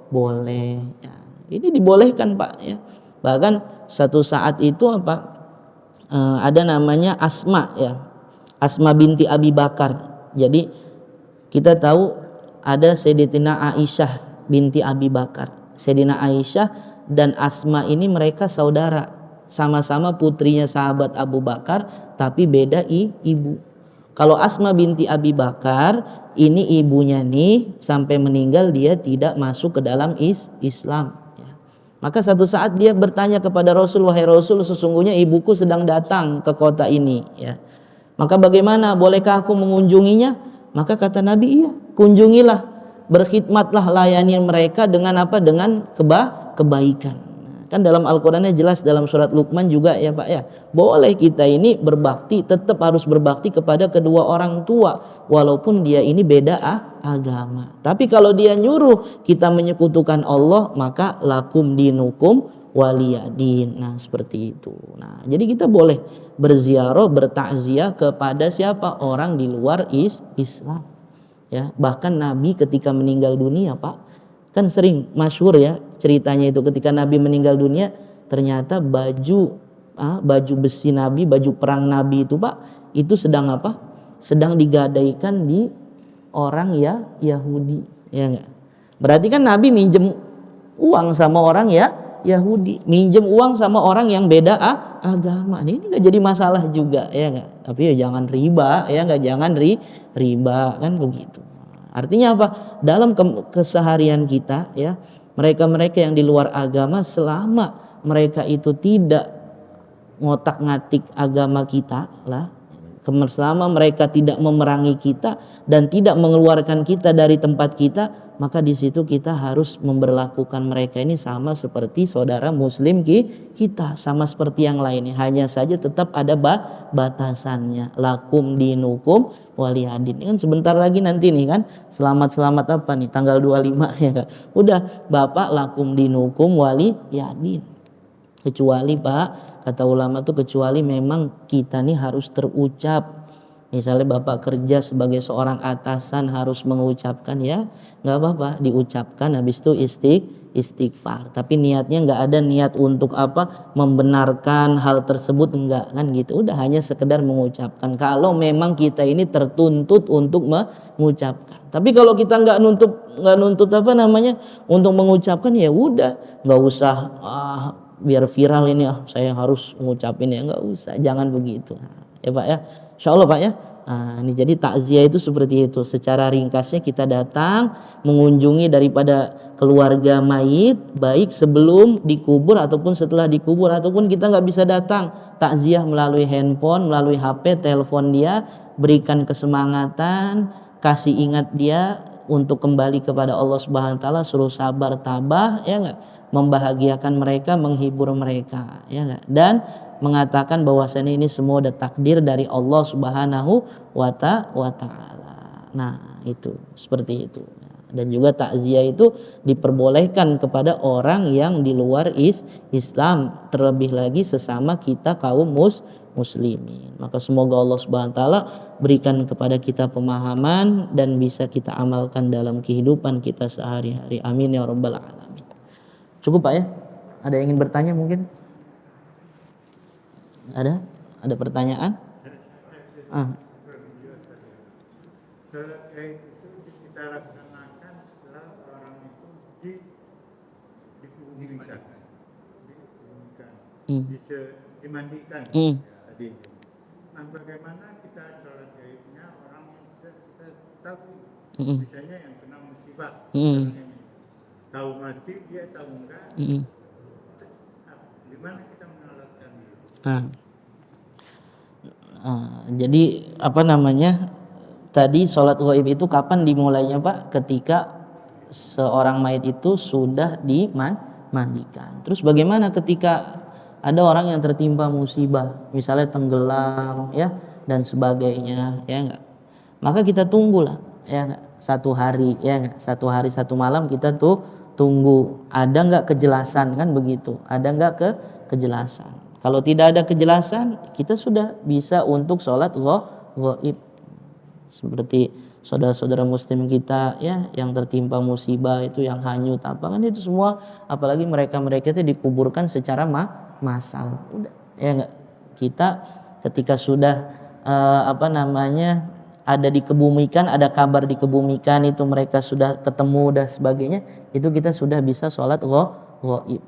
boleh. Ya, ini dibolehkan, Pak, ya. Bahkan satu saat itu ada namanya Asma, ya. Asma binti Abi Bakar. Jadi kita tahu ada Sayyidatina Aisyah binti Abi Bakar. Sayyidina Aisyah dan Asma ini mereka saudara, sama-sama putrinya sahabat Abu Bakar, tapi beda ibu. Kalau Asma binti Abi Bakar, ini ibunya nih sampai meninggal dia tidak masuk ke dalam Islam. Ya. Maka satu saat dia bertanya kepada Rasul, wahai Rasul, sesungguhnya ibuku sedang datang ke kota ini. Ya. Maka bagaimana? Bolehkah aku mengunjunginya? Maka kata Nabi, iya, kunjungilah, berkhidmatlah, layani mereka dengan apa? Dengan kebaikan. Kan dalam Al-Qur'annya jelas, dalam surat Luqman juga ya, Pak, ya. Boleh kita ini berbakti, tetap harus berbakti kepada kedua orang tua walaupun dia ini beda agama. Tapi kalau dia nyuruh kita menyekutukan Allah, maka lakum dinukum waliyadin. Nah, seperti itu. Nah, jadi kita boleh berziarah, bertakziah kepada siapa? Orang di luar Islam. Ya, bahkan Nabi ketika meninggal dunia, Pak, kan sering masyhur ya ceritanya itu, ketika Nabi meninggal dunia ternyata baju besi Nabi, baju perang Nabi itu, Pak, itu sedang apa? Sedang digadaikan di orang ya Yahudi, ya enggak? Berarti kan Nabi minjem uang sama orang ya Yahudi, minjem uang sama orang yang beda agama. Ini enggak jadi masalah juga, ya enggak? Tapi ya jangan riba, ya enggak, jangan riba, kan begitu. Artinya apa? Dalam keseharian kita, ya, mereka-mereka yang di luar agama, selama mereka itu tidak ngotak-ngatik agama kita lah, selama mereka tidak memerangi kita dan tidak mengeluarkan kita dari tempat kita, maka di situ kita harus memperlakukan mereka ini sama seperti saudara muslim kita, sama seperti yang lainnya. Hanya saja tetap ada batasannya. Lakum dinukum waliyadin. Ini kan sebentar lagi nanti nih kan, selamat apa nih, tanggal 25 ya kan. Udah, Bapak lakum dinukum waliyadin. Kecuali, Pak, kata ulama tuh, kecuali memang kita nih harus terucap. Misalnya Bapak kerja sebagai seorang atasan harus mengucapkan, ya nggak apa-apa, diucapkan, habis itu istighfar. Tapi niatnya nggak ada niat untuk apa? Membenarkan hal tersebut, enggak kan gitu. Udah hanya sekedar mengucapkan. Kalau memang kita ini tertuntut untuk mengucapkan. Tapi kalau kita nggak nuntut apa namanya untuk mengucapkan, ya udah, nggak usah biar viral ini saya harus mengucapin, ya nggak usah, jangan begitu. Ya Pak, ya. Insyaallah, Pak, ya. Nah, ini jadi takziah itu seperti itu. Secara ringkasnya kita datang mengunjungi daripada keluarga mayit, baik sebelum dikubur ataupun setelah dikubur, ataupun kita nggak bisa datang, takziah melalui handphone, melalui HP, telepon dia, berikan kesemangatan, kasih ingat dia untuk kembali kepada Allah Subhanahu wa taala, suruh sabar tabah, ya enggak? Membahagiakan mereka, menghibur mereka, ya enggak? Dan mengatakan bahwasanya ini semua udah takdir dari Allah Subhanahu wa taala. Nah, itu seperti itu. Dan juga takziah itu diperbolehkan kepada orang yang di luar Islam, terlebih lagi sesama kita kaum muslimin. Maka semoga Allah Subhanahu wa taala berikan kepada kita pemahaman dan bisa kita amalkan dalam kehidupan kita sehari-hari. Amin ya rabbal alamin. Cukup Pak ya? Ada yang ingin bertanya mungkin? Ada? Ada pertanyaan? Itu kita laksanakan setelah orang itu dikebumikan, dimandikan tadi. Nah, bagaimana kita sholat gaibnya orang yang kita tahu, misalnya yang kena musibah, tahu mati dia tahu enggak, gimana kita menyolatkan itu? Jadi apa namanya? Tadi sholat gaib itu kapan dimulainya Pak? Ketika seorang mayit itu sudah dimandikan. Terus bagaimana ketika ada orang yang tertimpa musibah, misalnya tenggelam ya dan sebagainya, ya enggak? Maka kita tunggulah ya enggak? 1 hari ya enggak? 1 hari 1 malam kita tuh tunggu ada enggak kejelasan, kan begitu. Ada enggak kejelasan. Kalau tidak ada kejelasan, kita sudah bisa untuk sholat gaib. Seperti saudara-saudara muslim kita ya yang tertimpa musibah itu, yang hanyut apa kan, itu semua apalagi mereka itu dikuburkan secara massal. Udah ya enggak, kita ketika sudah ada dikebumikan, ada kabar dikebumikan, itu mereka sudah ketemu dan sebagainya, itu kita sudah bisa sholat gaib.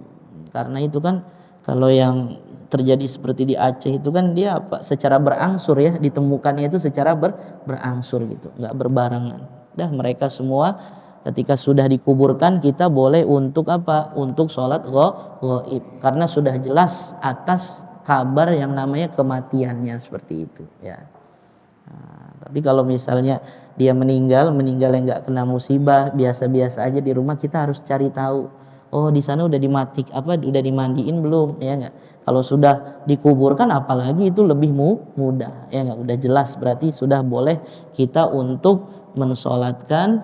Karena itu kan kalau yang terjadi seperti di Aceh itu kan dia secara berangsur ya, ditemukannya itu secara berangsur gitu, nggak berbarengan. Mereka semua ketika sudah dikuburkan kita boleh untuk untuk sholat gaib karena sudah jelas atas kabar yang namanya kematiannya seperti itu ya. Tapi kalau misalnya dia meninggal yang nggak kena musibah, biasa-biasa aja di rumah, kita harus cari tahu, oh di sana udah udah dimandiin belum ya enggak. Kalau sudah dikuburkan apalagi itu lebih mudah ya enggak, udah jelas berarti sudah boleh kita untuk mensolatkan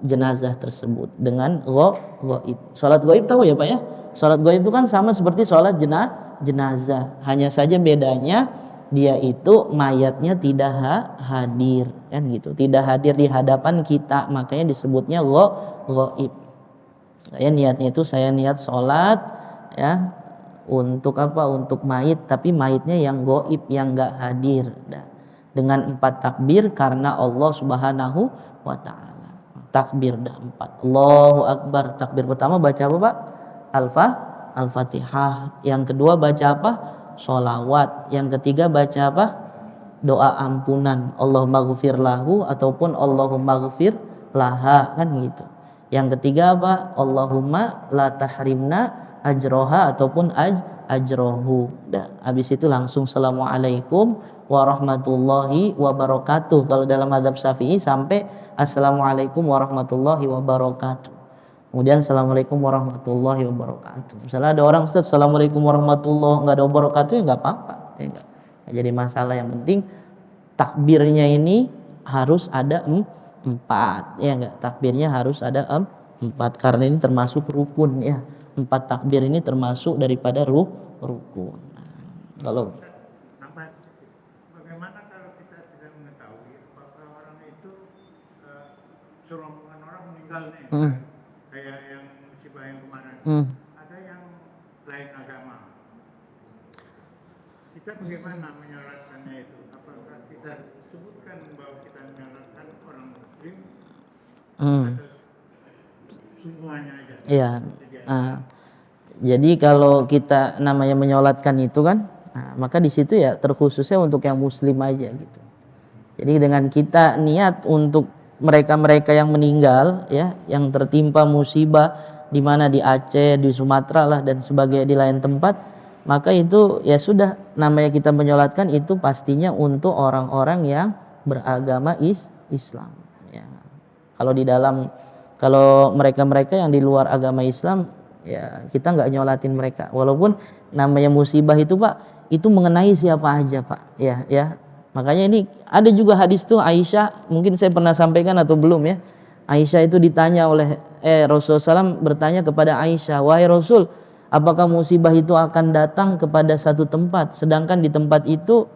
jenazah tersebut dengan gaib. Salat gaib tahu ya Pak ya? Salat gaib itu kan sama seperti salat jenazah, hanya saja bedanya dia itu mayatnya tidak hadir kan gitu, tidak hadir di hadapan kita, makanya disebutnya gaib. Saya niatnya itu saya niat sholat ya untuk untuk mayit, tapi mayitnya yang gaib, yang enggak hadir dengan 4 takbir karena Allah Subhanahu wa taala. Takbir 4. Allahu Akbar. Takbir pertama baca apa Pak? Al-Fatihah. Yang kedua baca apa? Sholawat. Yang ketiga baca apa? Doa ampunan. Allahumma ghfir lahu ataupun Allahumma ghfir laha kan gitu. Yang ketiga apa? Allahumma la tahrimna ajroha ataupun ajrohu. Habis itu langsung assalamualaikum warahmatullahi wabarakatuh. Kalau dalam mazhab Syafi'i sampai assalamualaikum warahmatullahi wabarakatuh. Kemudian assalamualaikum warahmatullahi wabarakatuh. Misalnya ada orang, Ustaz assalamualaikum warahmatullahi enggak ada wabarakatuh, ya enggak apa-apa ya enggak. Jadi masalah, yang penting takbirnya ini harus ada 4 ya enggak, takbirnya harus ada 4 karena ini termasuk rukun ya. 4 takbir ini termasuk daripada rukun. Kalau bagaimana kalau kita tidak mengetahui apakah orang itu serombongan orang meninggal nih, kayak yang musibah yang kemarin, ada yang lain agama, kita bagaimana menyolatkannya itu? Apakah kita sebutkan bahwa kita menyolatkan orang muslim atau semuanya aja? Iya. Jadi kalau kita namanya menyolatkan itu kan, maka di situ ya terkhususnya untuk yang muslim aja gitu. Jadi dengan kita niat untuk mereka-mereka yang meninggal ya, yang tertimpa musibah di mana di Aceh, di Sumatera lah dan sebagainya, di lain tempat, maka itu ya sudah, namanya kita menyolatkan itu pastinya untuk orang-orang yang beragama Islam ya. Kalau mereka-mereka yang di luar agama Islam ya kita nggak nyolatin mereka, walaupun namanya musibah itu Pak, itu mengenai siapa aja Pak ya. Makanya ini ada juga hadis tuh Aisyah, mungkin saya pernah sampaikan atau belum ya. Aisyah itu ditanya oleh Rasulullah SAW bertanya kepada Aisyah, wahai Rasul, apakah musibah itu akan datang kepada satu tempat, sedangkan di tempat itu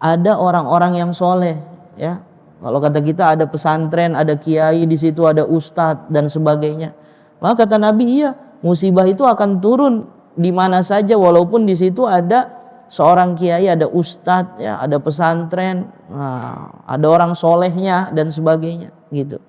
ada orang-orang yang soleh, ya. Kalau kata kita ada pesantren, ada kiai di situ, ada ustadz dan sebagainya. Maka kata Nabi, iya, musibah itu akan turun di mana saja, walaupun di situ ada seorang kiai, ada ustadz, ya, ada pesantren, ada orang solehnya dan sebagainya, gitu.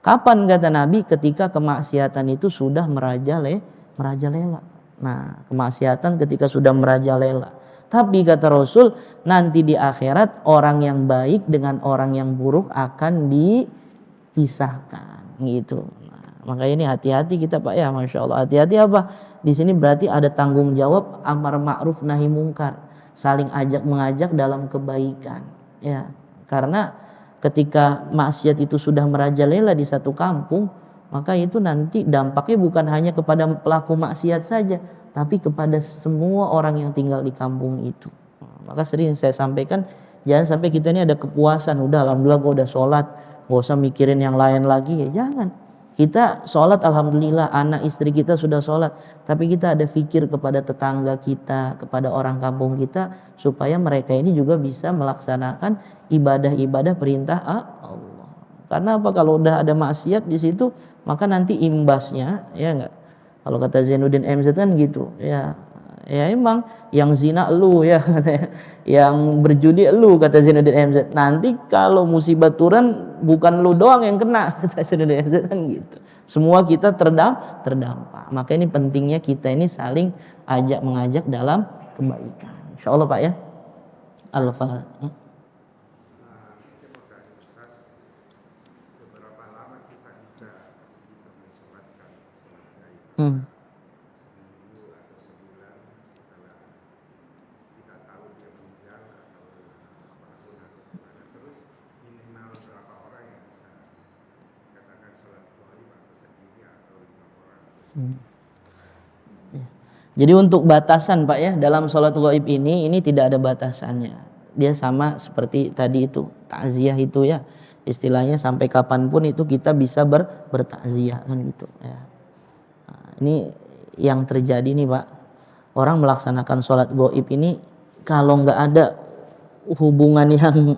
Kapan kata Nabi? Ketika kemaksiatan itu sudah merajalela. Nah, kemaksiatan ketika sudah merajalela. Tapi kata Rasul, nanti di akhirat orang yang baik dengan orang yang buruk akan dipisahkan, gitu. Nah, makanya ini hati-hati kita Pak ya, Masya Allah. Hati-hati apa? Di sini berarti ada tanggung jawab amar ma'ruf nahi mungkar, saling ajak mengajak dalam kebaikan, ya. Karena ketika maksiat itu sudah merajalela di satu kampung, maka itu nanti dampaknya bukan hanya kepada pelaku maksiat saja, tapi kepada semua orang yang tinggal di kampung itu. Maka sering saya sampaikan, jangan sampai kita ini ada kepuasan, udah alhamdulillah gue udah sholat, gak usah mikirin yang lain lagi, ya jangan. Kita sholat alhamdulillah, anak istri kita sudah sholat, tapi kita ada fikir kepada tetangga kita, kepada orang kampung kita, supaya mereka ini juga bisa melaksanakan ibadah-ibadah perintah Allah. Karena apa? Kalau udah ada maksiat di situ, maka nanti imbasnya, ya enggak. Kalau kata Zainuddin MZ kan gitu, ya emang yang zina lu ya, yang berjudi lu kata Zainuddin MZ. Nanti kalau musibah turun bukan lu doang yang kena kata Zainuddin MZ kan gitu. Semua kita terdampak. Maka ini pentingnya kita ini saling ajak mengajak dalam kebaikan. Insyaallah Pak ya. Al-Fatihah. Seminggu atau sebulan setelah kita tahu dia meninggal, atau setahun atau gimana, terus minimal berapa orang yang bisa katakan sholat gaib atau sendiri atau 5 orang. Jadi untuk batasan Pak ya, dalam sholat gaib ini tidak ada batasannya. Dia sama seperti tadi itu takziah itu ya, istilahnya sampai kapanpun itu kita bisa bertakziah kan gitu ya. Nah, ini yang terjadi nih Pak, orang melaksanakan sholat gaib ini kalau nggak ada hubungan yang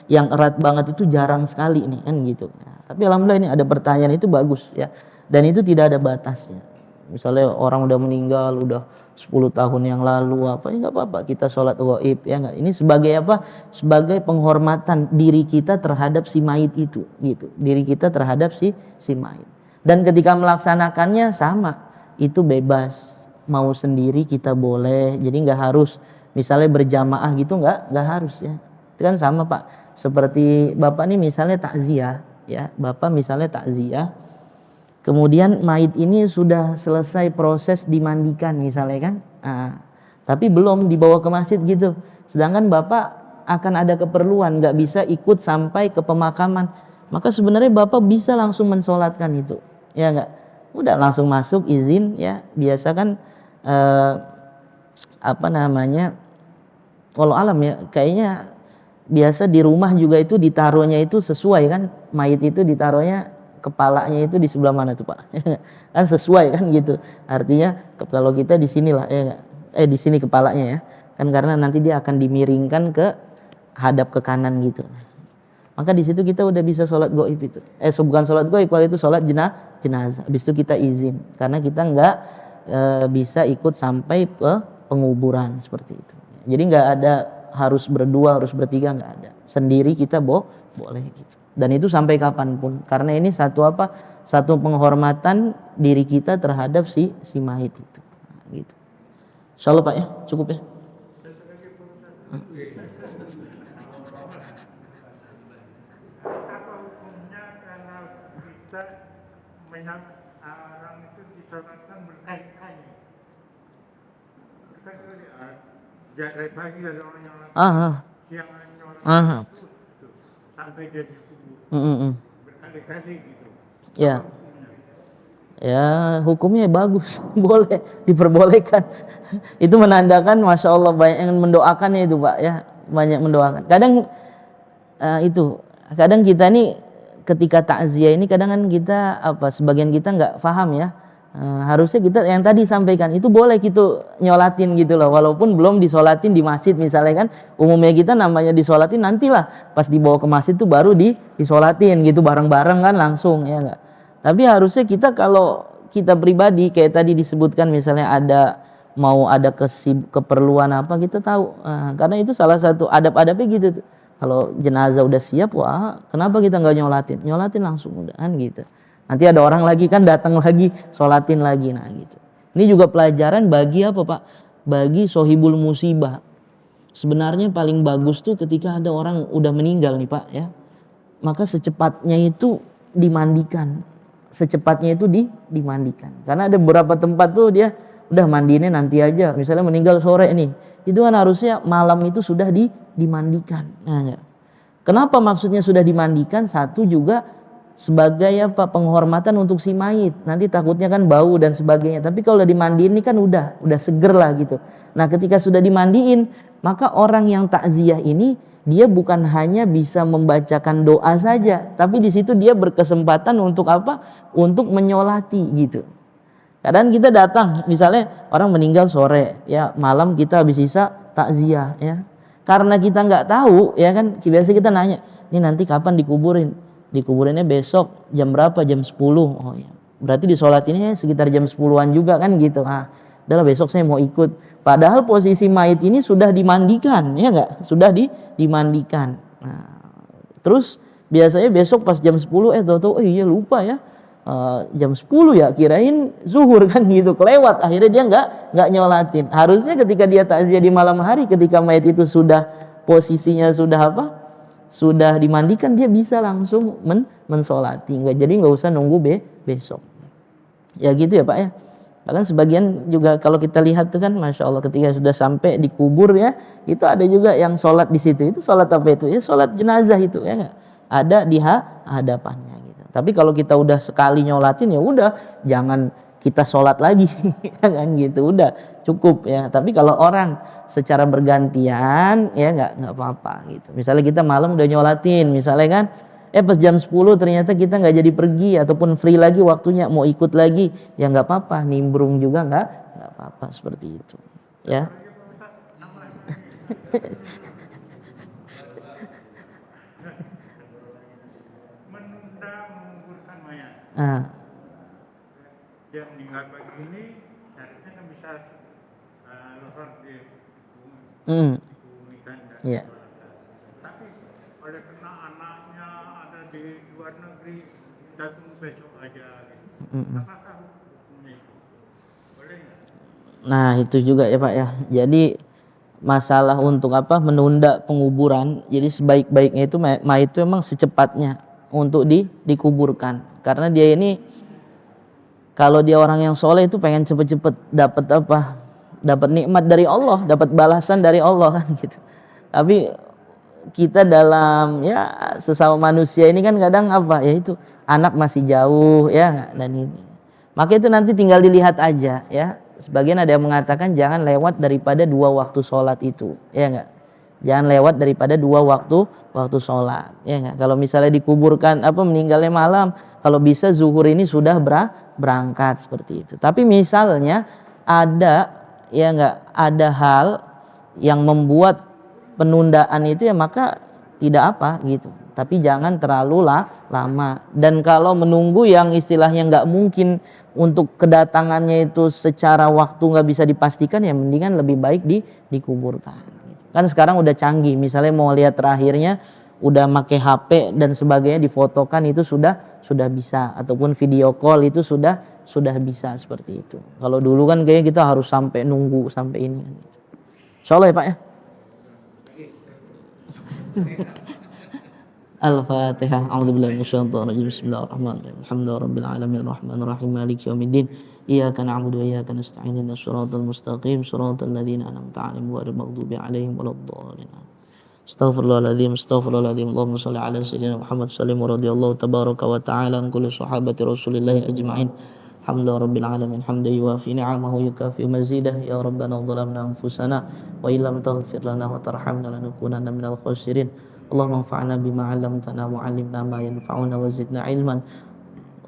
yang erat banget itu jarang sekali nih kan gitu. Tapi alhamdulillah ini ada pertanyaan itu bagus ya, dan itu tidak ada batasnya. Misalnya orang udah meninggal udah 10 tahun yang lalu apa, ya nggak apa-apa kita sholat gaib ya nggak. Ini sebagai apa? Sebagai penghormatan diri kita terhadap si mayit itu gitu. Diri kita terhadap si mayit. Dan ketika melaksanakannya sama, itu bebas, mau sendiri kita boleh, jadi nggak harus misalnya berjamaah gitu, nggak harus ya. Itu kan sama Pak, seperti Bapak nih misalnya takziah ya, Bapak misalnya takziah, kemudian mayit ini sudah selesai proses dimandikan misalnya kan, tapi belum dibawa ke masjid gitu, sedangkan Bapak akan ada keperluan nggak bisa ikut sampai ke pemakaman, maka sebenarnya Bapak bisa langsung mensolatkan itu ya nggak, udah langsung masuk izin ya. Biasa kan walau alam ya, kayaknya biasa di rumah juga itu ditaruhnya itu sesuai kan, mayit itu ditaruhnya kepalanya itu di sebelah mana tuh Pak kan sesuai kan gitu, artinya kalau kita di sinilah ya di sini kepalanya ya kan, karena nanti dia akan dimiringkan ke hadap ke kanan gitu. Maka di situ kita udah bisa sholat gaib itu. Bukan sholat gaib, kalau itu sholat jenazah. Habis itu kita izin, karena kita nggak bisa ikut sampai ke penguburan seperti itu. Jadi nggak ada harus berdua, harus bertiga, nggak ada. Sendiri kita boleh gitu. Dan itu sampai kapanpun. Karena ini satu penghormatan diri kita terhadap si mayit itu. Nah, gitu. Insyaallah Pak ya, cukup ya. Orang itu disolatkan berkali-kali. Kita lihat pagi dari orang yang siang orang itu sampai dia dikubur berkali-kali gitu. Ya. Ya hukumnya bagus, boleh, diperbolehkan. Itu menandakan Masya Allah banyak yang mendoakannya itu Pak ya, banyak mendoakan. Kadang kadang kita nih ketika takziah ini kadang kan kita sebagian kita nggak paham ya. Harusnya kita yang tadi sampaikan itu boleh kita nyolatin gitu loh, walaupun belum disolatin di masjid misalnya kan. Umumnya kita namanya disolatin nantilah pas dibawa ke masjid tuh baru disolatin gitu bareng-bareng kan langsung ya enggak. Tapi harusnya kita kalau kita pribadi kayak tadi disebutkan misalnya mau ada keperluan apa kita tahu, karena itu salah satu adab-adabnya gitu tuh. Kalau jenazah udah siap, wah kenapa kita nggak nyolatin langsung udah kan gitu. Nanti ada orang lagi kan datang lagi, sholatin lagi, nah gitu. Ini juga pelajaran bagi apa Pak? Bagi sohibul musibah. Sebenarnya paling bagus tuh ketika ada orang udah meninggal nih Pak ya, maka secepatnya itu dimandikan. Secepatnya itu dimandikan. Karena ada beberapa tempat tuh dia udah mandiinnya nanti aja. Misalnya meninggal sore nih, itu kan harusnya malam itu sudah dimandikan. Nah, enggak. Kenapa maksudnya sudah dimandikan? Satu juga sebagai penghormatan untuk si mayit. Nanti takutnya kan bau dan sebagainya. Tapi kalau udah dimandiin ini kan udah seger lah gitu. Nah, ketika sudah dimandiin, maka orang yang takziah ini dia bukan hanya bisa membacakan doa saja, tapi di situ dia berkesempatan untuk apa? Untuk menyolati gitu. Kadang kita datang, misalnya orang meninggal sore, ya malam kita habis isya takziah, ya. Karena kita nggak tahu, ya kan, biasa kita nanya, ini nanti kapan dikuburin? Dikuburinnya besok jam berapa? Jam 10. Oh ya. Berarti disolatinnya sekitar jam 10-an juga kan gitu. Udahlah besok saya mau ikut. Padahal posisi mayit ini sudah dimandikan, ya enggak? Sudah dimandikan. Nah, terus biasanya besok pas jam 10 tahu-tahu iya lupa ya. Jam 10 ya, kirain zuhur kan gitu. Kelewat, akhirnya dia enggak nyolatin. Harusnya ketika dia takziah di malam hari ketika mayit itu sudah posisinya sudah dimandikan, dia bisa langsung mensolati, nggak usah nunggu besok. Ya gitu ya Pak ya. Bahkan sebagian juga kalau kita lihat tuh kan, masya Allah ketika sudah sampai dikubur ya, itu ada juga yang sholat di situ. Itu sholat apa itu? Ya sholat jenazah itu ya nggak? Ada di hadapannya gitu. Tapi kalau kita udah sekali nyolatin ya udah, jangan kita sholat lagi kan gitu, udah cukup ya. Tapi kalau orang secara bergantian ya nggak apa-apa gitu. Misalnya kita malam udah nyolatin misalnya kan, pas jam 10 ternyata kita nggak jadi pergi ataupun free lagi waktunya mau ikut lagi, ya nggak apa-apa, nimbrung juga nggak apa-apa seperti itu ya. Menunda menguburkan mayat. Dia meninggal pagi ini, seharusnya kan bisa lohor di bumi kan. Iya. Tapi oleh karena anaknya ada di luar negeri, datang besok aja. Apakah hukumnya itu? Boleh nggak? Nah itu juga ya Pak ya. Jadi masalah untuk menunda penguburan. Jadi sebaik-baiknya itu mayit itu memang secepatnya untuk dikuburkan. Karena dia ini kalau dia orang yang soleh itu pengen cepet-cepet dapat dapat nikmat dari Allah, dapat balasan dari Allah kan gitu. Tapi kita dalam ya sesama manusia ini kan kadang ya itu anak masih jauh ya, dan ini. Maka itu nanti tinggal dilihat aja ya. Sebagian ada yang mengatakan jangan lewat daripada 2 waktu sholat itu, ya enggak? Jangan lewat daripada 2 waktu sholat, ya enggak? Kalau misalnya dikuburkan meninggalnya malam, kalau bisa zuhur ini sudah berangkat seperti itu. Tapi misalnya ada ada hal yang membuat penundaan itu ya, maka tidak gitu. Tapi jangan terlalu lama. Dan kalau menunggu yang istilahnya nggak mungkin untuk kedatangannya itu secara waktu nggak bisa dipastikan, ya mendingan lebih baik dikuburkan. Kan sekarang udah canggih, misalnya mau lihat terakhirnya udah pakai HP dan sebagainya, difotokan itu sudah bisa, ataupun video call itu sudah bisa seperti itu. Kalau dulu kan kayaknya kita harus sampai nunggu sampai ini. Insyaallah ya Pak ya. Al-Fatihah. A'udzubillahi minasyaitonir rajim. Bismillahirrahmanirrahim. Alhamdulillahirabbil alamin arrahmanir rahim maliki yaumiddin. Iyyaka na'budu wa iyyaka nasta'in. Ihdinas siratal mustaqim. Siratal ladzina an'amta 'alaihim ghairil maghdubi 'alaihim waladdallin. Astaghfirullahaladzim. Allahumma shalli ala sayyidina Muhammad sallim wa radiyallahu tabaraka wa ta'ala an kulli sahabati Rasulillahi ajma'in. Alhamdulillahirabbil alamin hamdan yuwafi ni'amahu yukafi mazidah. Ya rabbana dhalamna anfusana wa illam taghfir lana wa tarhamna lanakunanna minal khasirin. Allahumma anfa'na bima 'allamtana wa 'allimna ma yanfa'una wa zidna ilman.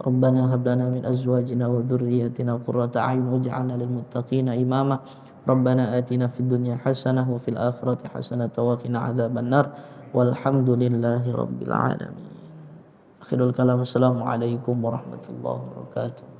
Rabbana hab lana min azwajina wa dhurriyyatina qurrata a'yun waj'alna lil muttaqina imama. Rabbana atina fid dunya hasanah wa fil akhirati hasanah wa qina adzabannar. Walhamdulillahi rabbil alamin. Akhirul kalam. Assalamualaikum warahmatullahi wabarakatuh.